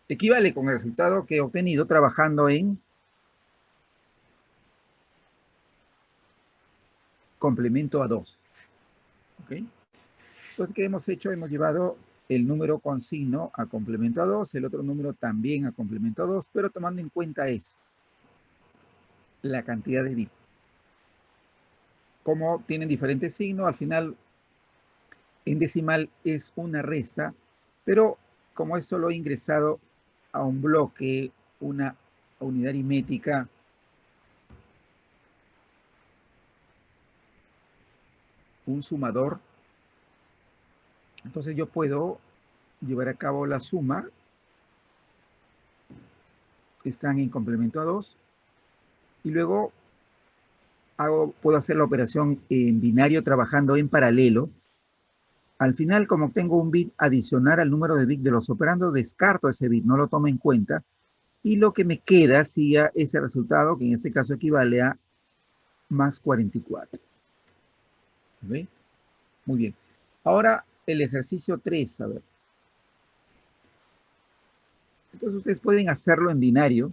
equivale con el resultado que he obtenido trabajando en complemento a 2. ¿Ok? Entonces, ¿qué hemos hecho? Hemos llevado el número con signo a complemento a 2, el otro número también a complemento a 2, pero tomando en cuenta eso, la cantidad de bits. Como tienen diferentes signos, al final en decimal es una resta, pero como esto lo he ingresado a un bloque, una unidad aritmética, un sumador, entonces yo puedo llevar a cabo la suma, que están en complemento a 2, y luego puedo hacer la operación en binario trabajando en paralelo. Al final, como tengo un bit adicional al número de bits de los operandos, descarto ese bit, no lo tomo en cuenta, y lo que me queda sería ese resultado, que en este caso equivale a más 44. ¿Ve? Muy bien. Ahora el ejercicio 3, a ver. Entonces ustedes pueden hacerlo en binario,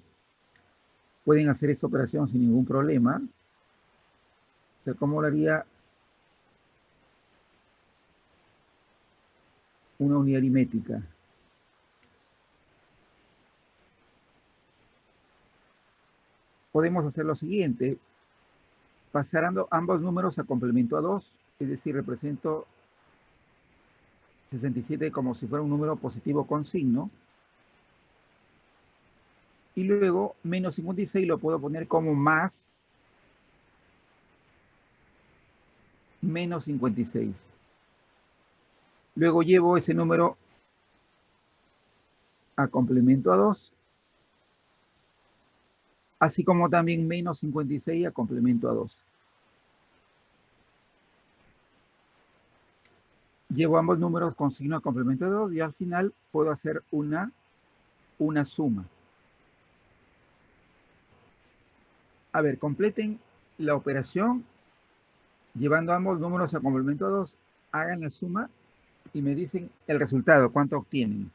pueden hacer esta operación sin ningún problema. O sea, ¿cómo lo haría una unidad aritmética? Podemos hacer lo siguiente, pasando ambos números a complemento a 2, es decir, represento 67 como si fuera un número positivo con signo, y luego menos 56 lo puedo poner como más menos 56. Luego llevo ese número a complemento a 2, así como también menos 56 a complemento a 2. Llevo ambos números con signo a complemento a 2 y al final puedo hacer una suma. A ver, completen la operación llevando ambos números a complemento a 2, hagan la suma y me dicen el resultado, cuánto obtienen.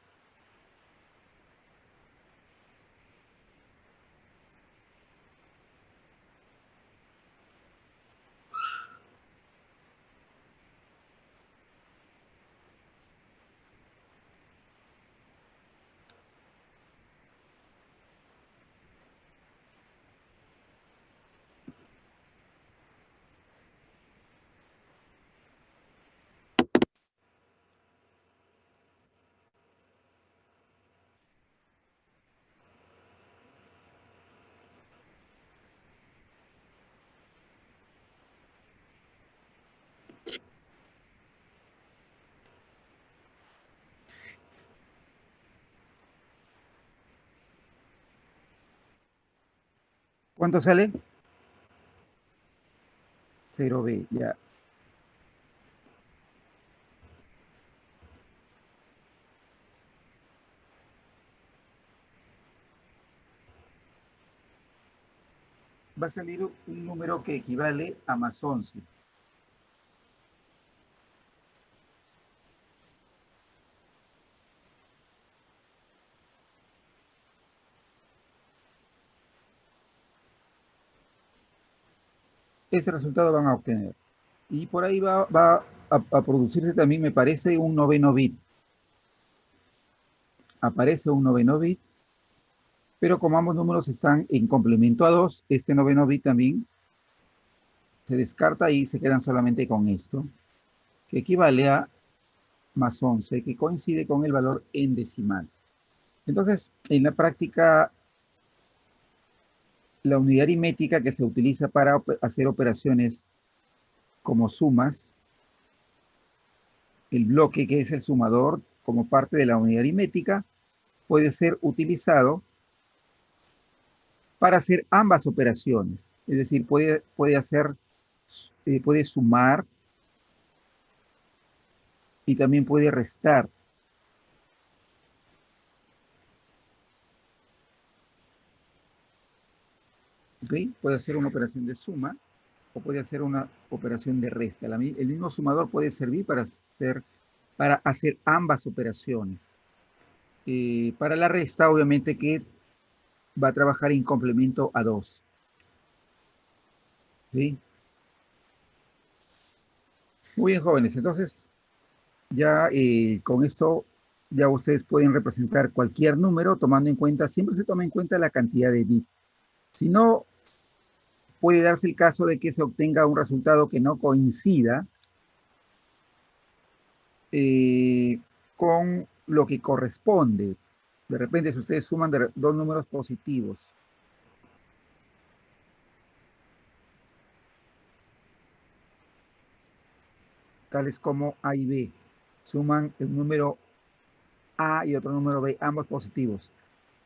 ¿Cuánto sale? 0b, ya. Va a salir un número que equivale a más 11. Ese resultado van a obtener. Y por ahí va a producirse también, me parece, un noveno bit. Aparece un noveno bit, pero como ambos números están en complemento a 2, este noveno bit también se descarta y se quedan solamente con esto, que equivale a más 11, que coincide con el valor en decimal. Entonces, en la práctica, la unidad aritmética que se utiliza para hacer operaciones como sumas, el bloque que es el sumador como parte de la unidad aritmética, puede ser utilizado para hacer ambas operaciones. Es decir, puede sumar y también puede restar. ¿Okay? Puede hacer una operación de suma o puede hacer una operación de resta. El mismo sumador puede servir para hacer ambas operaciones. Para la resta, obviamente que va a trabajar en complemento a 2. ¿Sí? Muy bien, jóvenes. Entonces, ya con esto, ya ustedes pueden representar cualquier número tomando en cuenta, siempre se toma en cuenta la cantidad de bits. Si no, puede darse el caso de que se obtenga un resultado que no coincida con lo que corresponde. De repente, si ustedes suman dos números positivos, tales como A y B, suman el número A y otro número B, ambos positivos.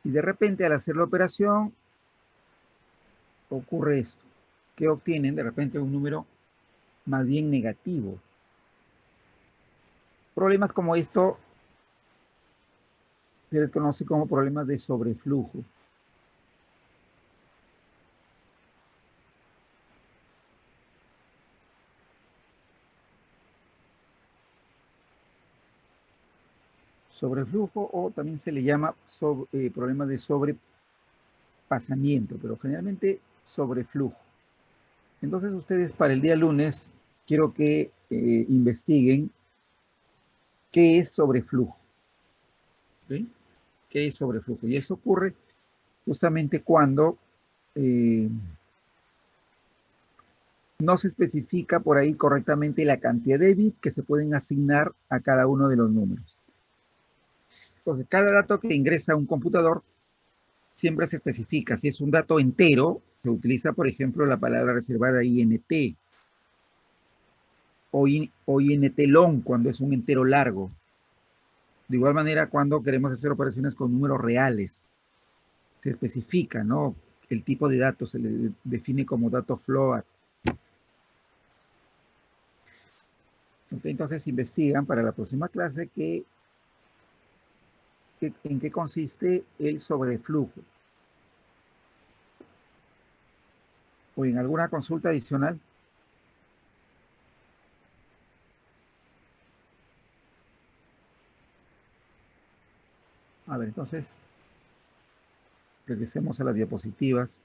Y de repente, al hacer la operación, ocurre esto, que obtienen de repente un número más bien negativo. Problemas como esto se les conoce como problemas de sobreflujo. Sobreflujo o también se le llama problemas de sobrepasamiento, pero generalmente sobreflujo. Entonces ustedes para el día lunes quiero que investiguen qué es sobreflujo. ¿Sí? ¿Qué es sobreflujo? Y eso ocurre justamente cuando no se especifica por ahí correctamente la cantidad de bits que se pueden asignar a cada uno de los números. Entonces, cada dato que ingresa a un computador siempre se especifica. Si es un dato entero, se utiliza, por ejemplo, la palabra reservada INT o INT long cuando es un entero largo. De igual manera, cuando queremos hacer operaciones con números reales, se especifica, ¿no? El tipo de datos se le define como dato float. Okay, entonces investigan para la próxima clase en qué consiste el sobreflujo. ¿O en alguna consulta adicional? A ver, entonces, regresemos a las diapositivas.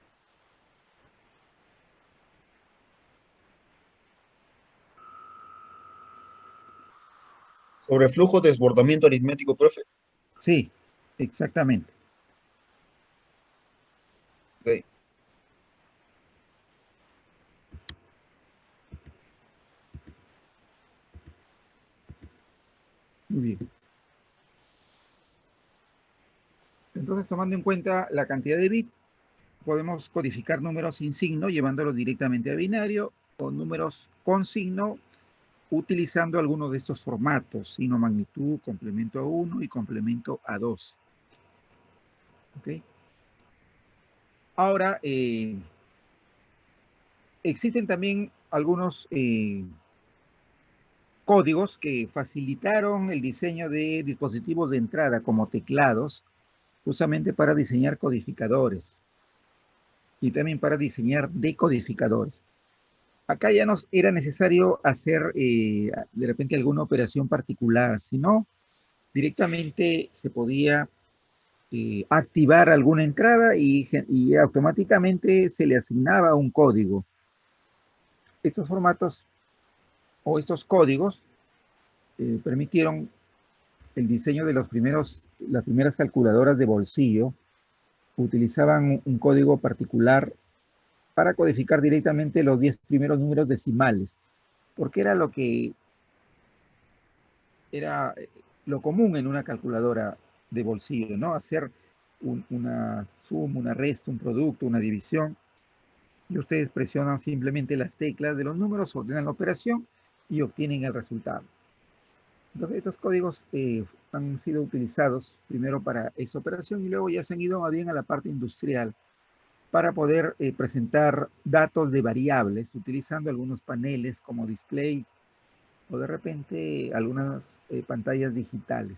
Sobre flujo de desbordamiento aritmético, profe. Sí, exactamente. Ok. Muy bien. Entonces, tomando en cuenta la cantidad de bits, podemos codificar números sin signo llevándolos directamente a binario o números con signo utilizando alguno de estos formatos, signo magnitud, complemento a 1 y complemento a 2. ¿Ok? Ahora, existen también algunos códigos que facilitaron el diseño de dispositivos de entrada como teclados, justamente para diseñar codificadores y también para diseñar decodificadores. Acá ya nos era necesario hacer de repente alguna operación particular, sino directamente se podía activar alguna entrada y automáticamente se le asignaba un código. Estos formatos o estos códigos permitieron el diseño de las primeras calculadoras de bolsillo. Utilizaban un código particular para codificar directamente los 10 primeros números decimales, porque era lo que era lo común en una calculadora de bolsillo, ¿no? Hacer una suma, una resta, un producto, una división, y ustedes presionan simplemente las teclas de los números, ordenan la operación y obtienen el resultado. Entonces, estos códigos han sido utilizados primero para esa operación y luego ya se han ido más bien a la parte industrial para poder presentar datos de variables utilizando algunos paneles como display o de repente algunas pantallas digitales.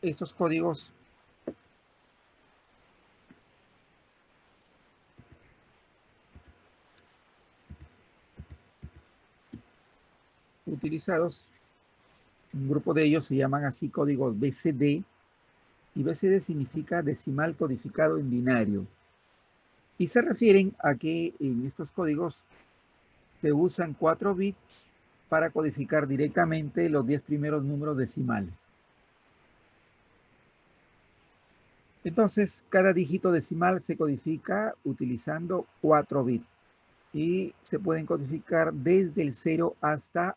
Estos códigos utilizados, un grupo de ellos se llaman así códigos BCD, y BCD significa decimal codificado en binario. Y se refieren a que en estos códigos se usan 4 bits para codificar directamente los 10 primeros números decimales. Entonces, cada dígito decimal se codifica utilizando 4 bits y se pueden codificar desde el 0 hasta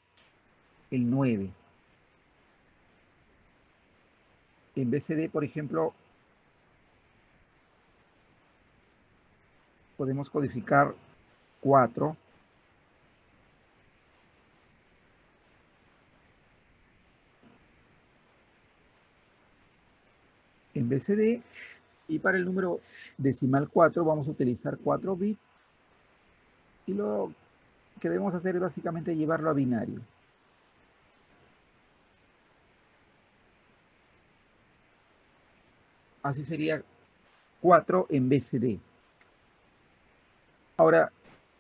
el 9. En BCD, por ejemplo, podemos codificar 4. En BCD, y para el número decimal 4 vamos a utilizar 4 bits y lo que debemos hacer es básicamente llevarlo a binario. Así sería 4 en BCD. Ahora,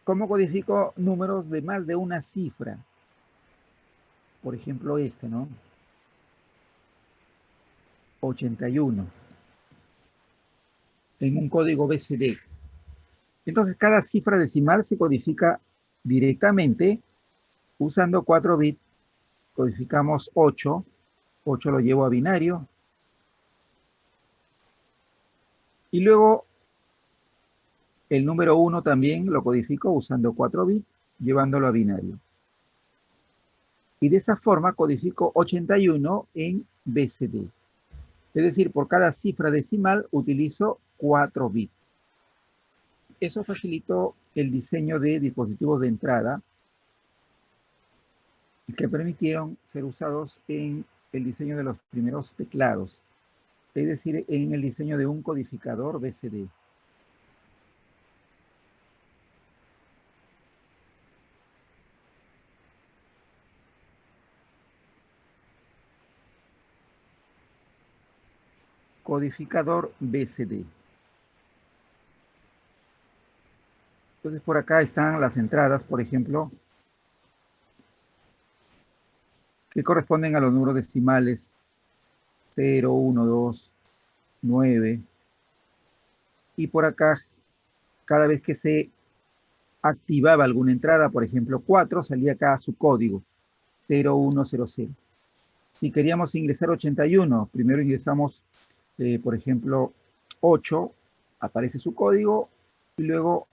¿cómo codifico números de más de una cifra? Por ejemplo, este, ¿no? 81. En un código BCD. Entonces, cada cifra decimal se codifica directamente usando 4 bits. Codificamos 8. 8 lo llevo a binario. Y luego el número 1 también lo codifico usando 4 bits, llevándolo a binario. Y de esa forma codifico 81 en BCD. Es decir, por cada cifra decimal utilizo 4 bits. Eso facilitó el diseño de dispositivos de entrada que permitieron ser usados en el diseño de los primeros teclados, es decir, en el diseño de un codificador BCD. Codificador BCD. Entonces por acá están las entradas, por ejemplo, que corresponden a los números decimales 0, 1, 2, 9. Y por acá, cada vez que se activaba alguna entrada, por ejemplo 4, salía acá su código 0100. Si queríamos ingresar 81, primero ingresamos, por ejemplo, 8, aparece su código, y luego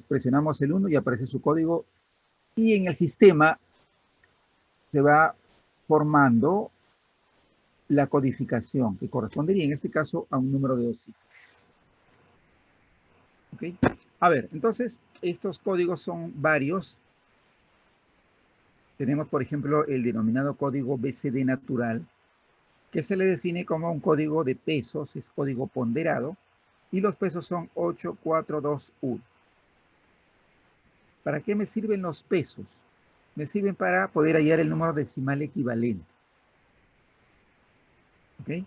presionamos el 1 y aparece su código, y en el sistema se va formando la codificación, que correspondería en este caso a un número de 2 cifras. ¿Ok? A ver, entonces, estos códigos son varios. Tenemos, por ejemplo, el denominado código BCD natural, que se le define como un código de pesos, es código ponderado, y los pesos son 8, 4, 2, 1. ¿Para qué me sirven los pesos? Me sirven para poder hallar el número decimal equivalente. ¿Ok?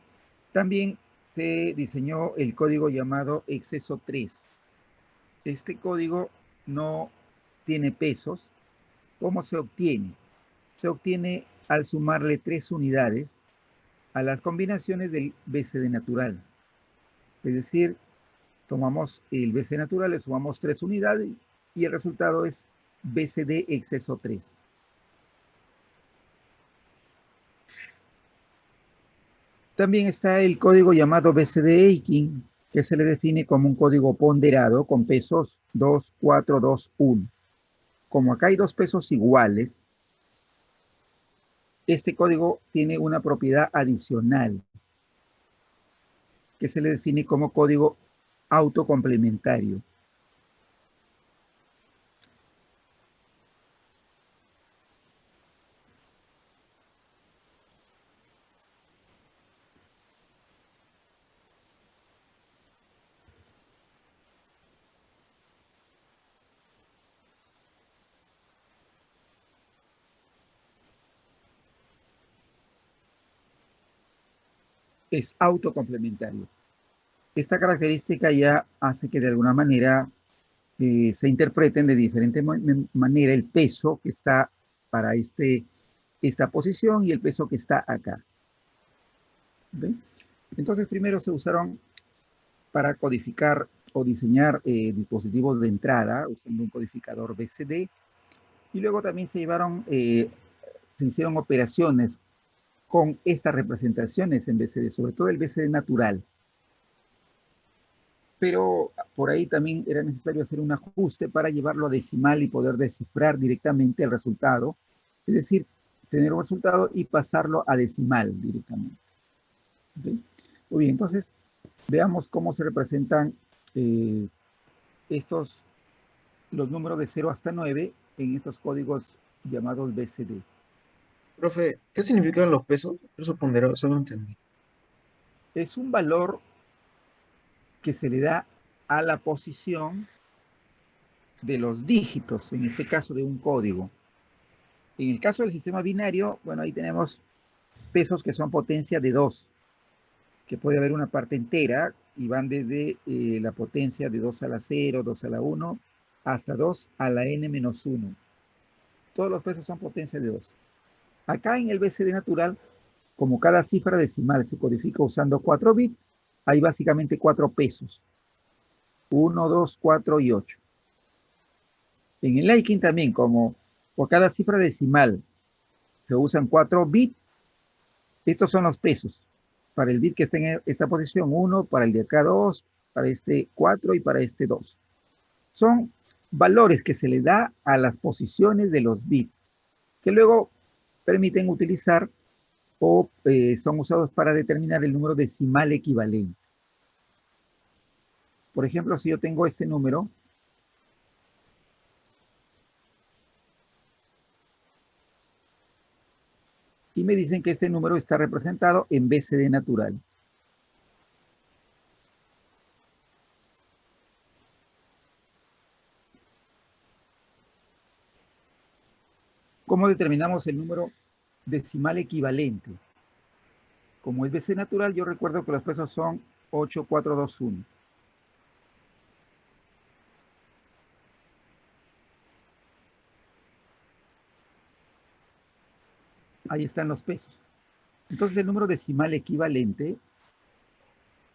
También se diseñó el código llamado exceso 3. Este código no tiene pesos. ¿Cómo se obtiene? Se obtiene al sumarle 3 unidades a las combinaciones del BCD natural. Es decir, tomamos el BCD natural, le sumamos 3 unidades y el resultado es BCD exceso 3. También está el código llamado BCD Aiken, que se le define como un código ponderado con pesos 2, 4, 2, 1. Como acá hay dos pesos iguales, este código tiene una propiedad adicional que se le define como código autocomplementario. Es autocomplementario. Esta característica ya hace que de alguna manera se interpreten de diferente manera el peso que está para esta posición y el peso que está acá. ¿Okay? Entonces primero se usaron para codificar o diseñar dispositivos de entrada usando un codificador BCD, y luego también se hicieron operaciones con estas representaciones en BCD, sobre todo el BCD natural. Pero por ahí también era necesario hacer un ajuste para llevarlo a decimal y poder descifrar directamente el resultado, es decir, tener un resultado y pasarlo a decimal directamente. ¿Okay? Muy bien, entonces veamos cómo se representan los números de 0 hasta 9 en estos códigos llamados BCD. Profe, ¿qué significan los pesos? Peso ponderado, eso no entendí. Es un valor que se le da a la posición de los dígitos, en este caso de un código. En el caso del sistema binario, bueno, ahí tenemos pesos que son potencia de 2, que puede haber una parte entera y van desde la potencia de 2 a la 0, 2 a la 1, hasta 2 a la n-1. Todos los pesos son potencia de 2. Acá en el BCD natural, como cada cifra decimal se codifica usando 4 bits, hay básicamente 4 pesos. 1, 2, 4 y 8. En el Aiken también, como por cada cifra decimal se usan 4 bits, estos son los pesos. Para el bit que está en esta posición 1, para el de acá 2, para este 4 y para este 2. Son valores que se le da a las posiciones de los bits, que luego permiten utilizar o son usados para determinar el número decimal equivalente. Por ejemplo, si yo tengo este número, y me dicen que este número está representado en BCD natural. ¿Cómo determinamos el número decimal equivalente? Como es BCD natural, yo recuerdo que los pesos son 8, 4, 2, 1. Ahí están los pesos. Entonces el número decimal equivalente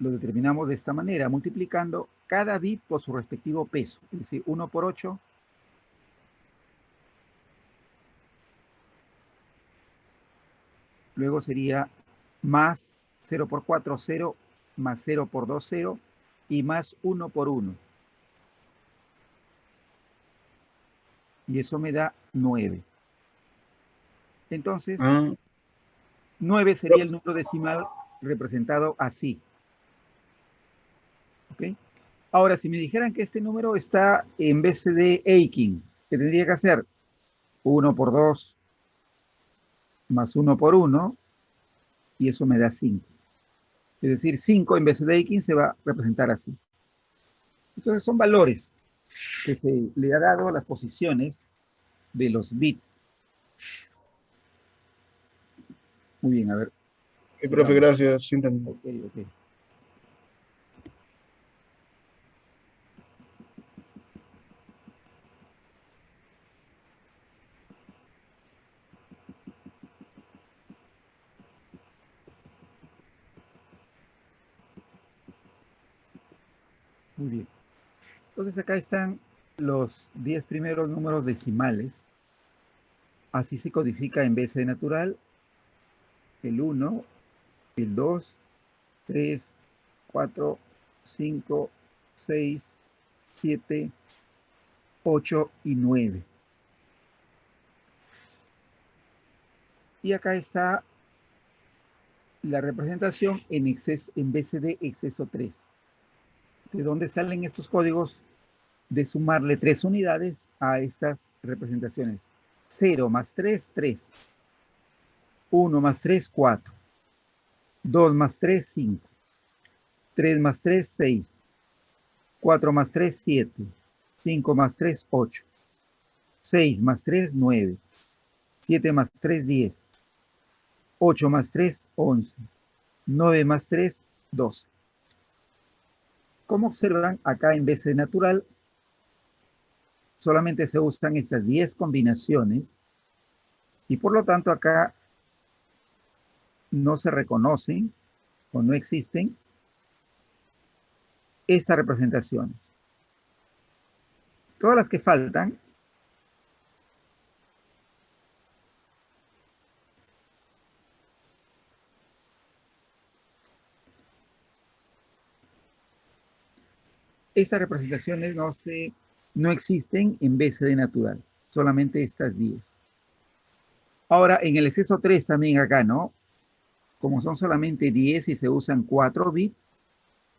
lo determinamos de esta manera, multiplicando cada bit por su respectivo peso. Es decir, 1 por 8. Luego sería más 0 por 4, 0, más 0 por 2, 0, y más 1 por 1. Y eso me da 9. Entonces, 9 sería el número decimal representado así. ¿Ok? Ahora, si me dijeran que este número está en BCD Eiking, ¿qué tendría que hacer? 1 por 2 más 1 por 1, y eso me da 5. Es decir, 5 en BCD Eiking se va a representar así. Entonces son valores que se le ha dado a las posiciones de los bits. Muy bien, a ver. Sí, profe, gracias. Sí, entendí. Ok, ok. Muy bien. Entonces acá están los 10 primeros números decimales. Así se codifica en BCD natural el 1, el 2, 3, 4, 5, 6, 7, 8 y 9. Y acá está la representación en BCD exceso 3. ¿De dónde salen estos códigos? De sumarle 3 unidades a estas representaciones. 0 más 3, 3. 1 más 3, 4. 2 más 3, 5. 3 más 3, 6. 4 más 3, 7. 5 más 3, 8. 6 más 3, 9. 7 más 3, 10. 8 más 3, 11. 9 más 3, 12. Como observan, acá en BCD natural solamente se usan estas 10 combinaciones y por lo tanto acá no se reconocen o no existen estas representaciones. Todas las que faltan estas representaciones no existen en BCD natural, solamente estas 10. Ahora, en el exceso 3 también acá, ¿no? Como son solamente 10 y se usan 4 bits,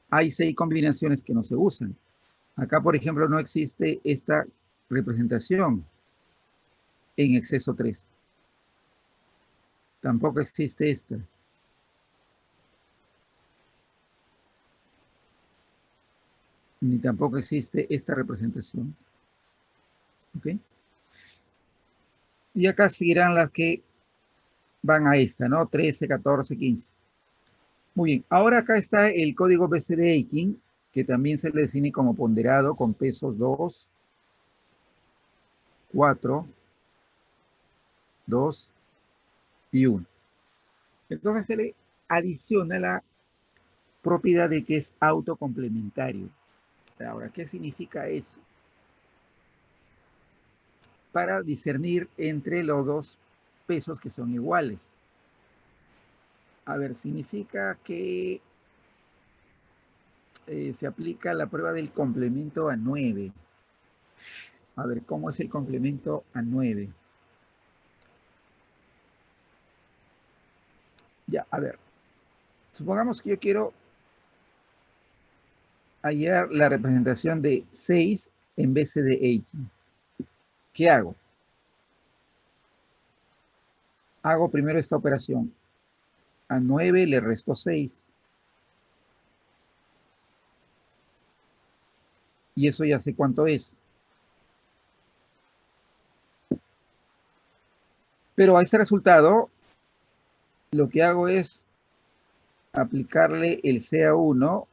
hay 6 combinaciones que no se usan. Acá, por ejemplo, no existe esta representación en exceso 3. Tampoco existe esta. Ni tampoco existe esta representación. ¿Ok? Y acá seguirán las que van a esta, ¿no? 13, 14, 15. Muy bien. Ahora acá está el código BCD Eiking, que también se le define como ponderado con pesos 2, 4, 2 y 1. Entonces se le adiciona la propiedad de que es autocomplementario. Ahora, ¿qué significa eso? Para discernir entre los dos pesos que son iguales. A ver, significa que se aplica la prueba del complemento a 9. A ver, ¿cómo es el complemento a 9? Ya, a ver. Supongamos que yo quiero hallar la representación de 6 en BCD 8. ¿Qué hago? Hago primero esta operación. A 9 le resto 6. Y eso ya sé cuánto es. Pero a este resultado, lo que hago es aplicarle el CA1,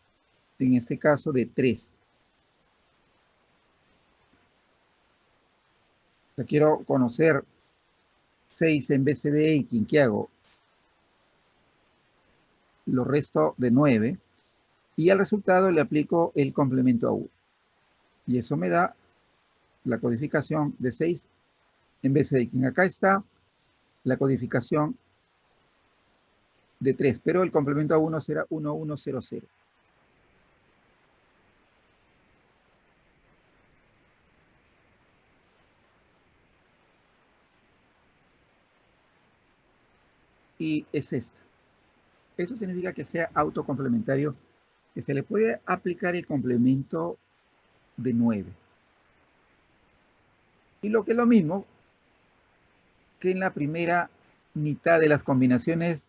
en este caso de 3. O sea, quiero conocer 6 en BCDX, ¿qué hago? Lo resto de 9 y al resultado le aplico el complemento a 1. Y eso me da la codificación de 6 en BCDX. Acá está la codificación de 3, pero el complemento a 1 será 1100. Y es esta. Eso significa que sea autocomplementario, que se le puede aplicar el complemento de 9. Y lo que es lo mismo que en la primera mitad de las combinaciones,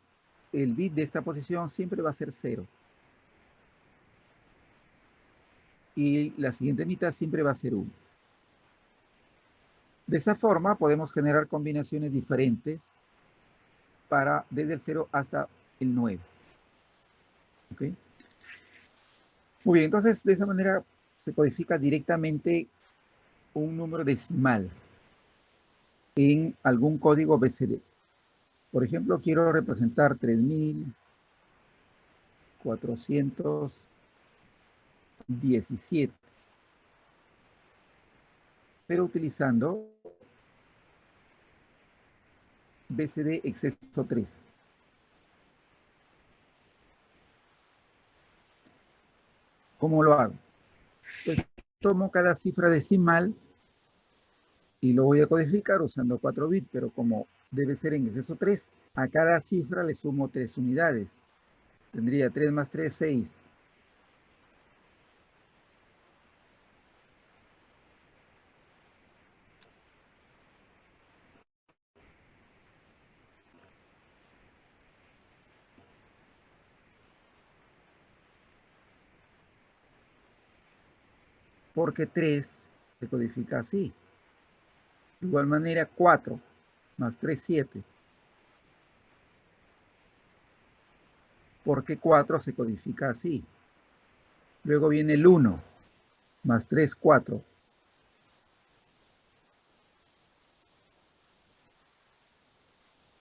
el bit de esta posición siempre va a ser 0. Y la siguiente mitad siempre va a ser 1. De esa forma podemos generar combinaciones diferentes para desde el 0 hasta el 9. ¿Ok? Muy bien, entonces de esa manera se codifica directamente un número decimal en algún código BCD. Por ejemplo, quiero representar 3417, pero utilizando BCD exceso 3. ¿Cómo lo hago? Pues tomo cada cifra decimal y lo voy a codificar usando 4 bits, pero como debe ser en exceso 3, a cada cifra le sumo 3 unidades. Tendría 3 más 3, 6. Porque 3 se codifica así. De igual manera, 4 más 3, 7. Porque 4 se codifica así. Luego viene el 1 más 3, 4.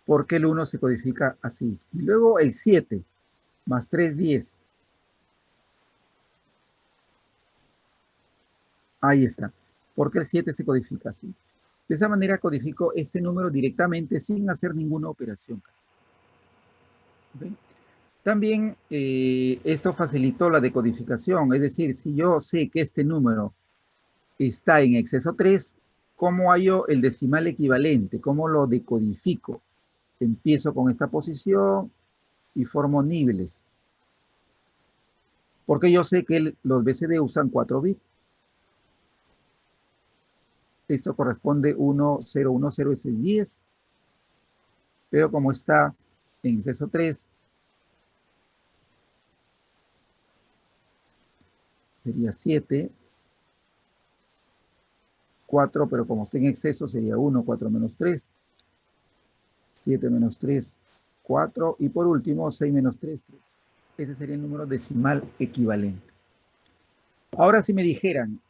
Porque el 1 se codifica así. Y luego el 7 más 3, 10. Ahí está. Porque el 7 se codifica así. De esa manera codifico este número directamente sin hacer ninguna operación. ¿Okay? También esto facilitó la decodificación. Es decir, si yo sé que este número está en exceso 3, ¿cómo hallo el decimal equivalente? ¿Cómo lo decodifico? Empiezo con esta posición y formo niveles. Porque yo sé que los BCD usan 4 bits. Esto corresponde 1010, ese es 10. Pero como está en exceso 3, sería 7. 4, pero como está en exceso sería 1, 4 menos 3. 7 menos 3, 4. Y por último, 6 menos 3, 3. Ese sería el número decimal equivalente. Ahora si me dijeran,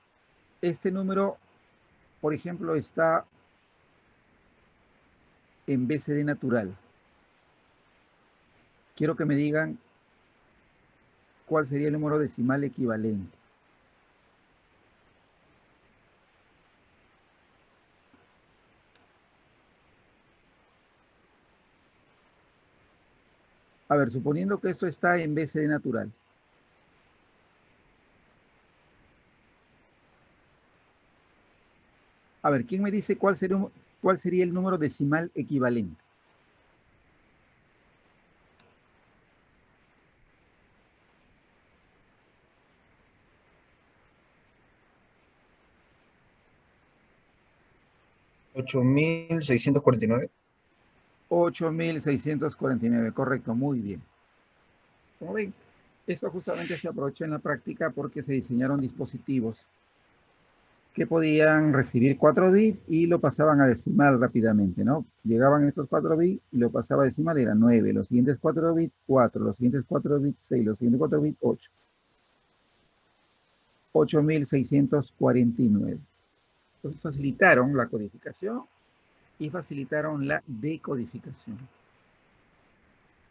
este número, por ejemplo, está en BCD natural. Quiero que me digan cuál sería el número decimal equivalente. A ver, suponiendo que esto está en BCD natural. A ver, ¿quién me dice cuál sería el número decimal equivalente? $8,649. 8.649, correcto, muy bien. Como ven, esto justamente se aprovechó en la práctica porque se diseñaron dispositivos que podían recibir 4 bits y lo pasaban a decimal rápidamente, ¿no? Llegaban estos 4 bits y lo pasaba a decimal, era 9. Los siguientes 4 bits, 4. Los siguientes 4 bits, 6. Los siguientes 4 bits, 8. 8.649. Entonces facilitaron la codificación y facilitaron la decodificación.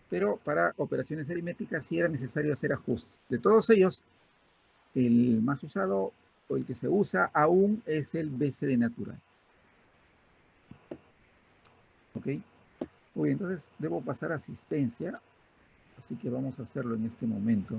Pero para operaciones aritméticas sí era necesario hacer ajustes. De todos ellos, el más usado o el que se usa aún es el BCD natural. ¿Ok? Muy bien, entonces debo pasar asistencia, así que vamos a hacerlo en este momento.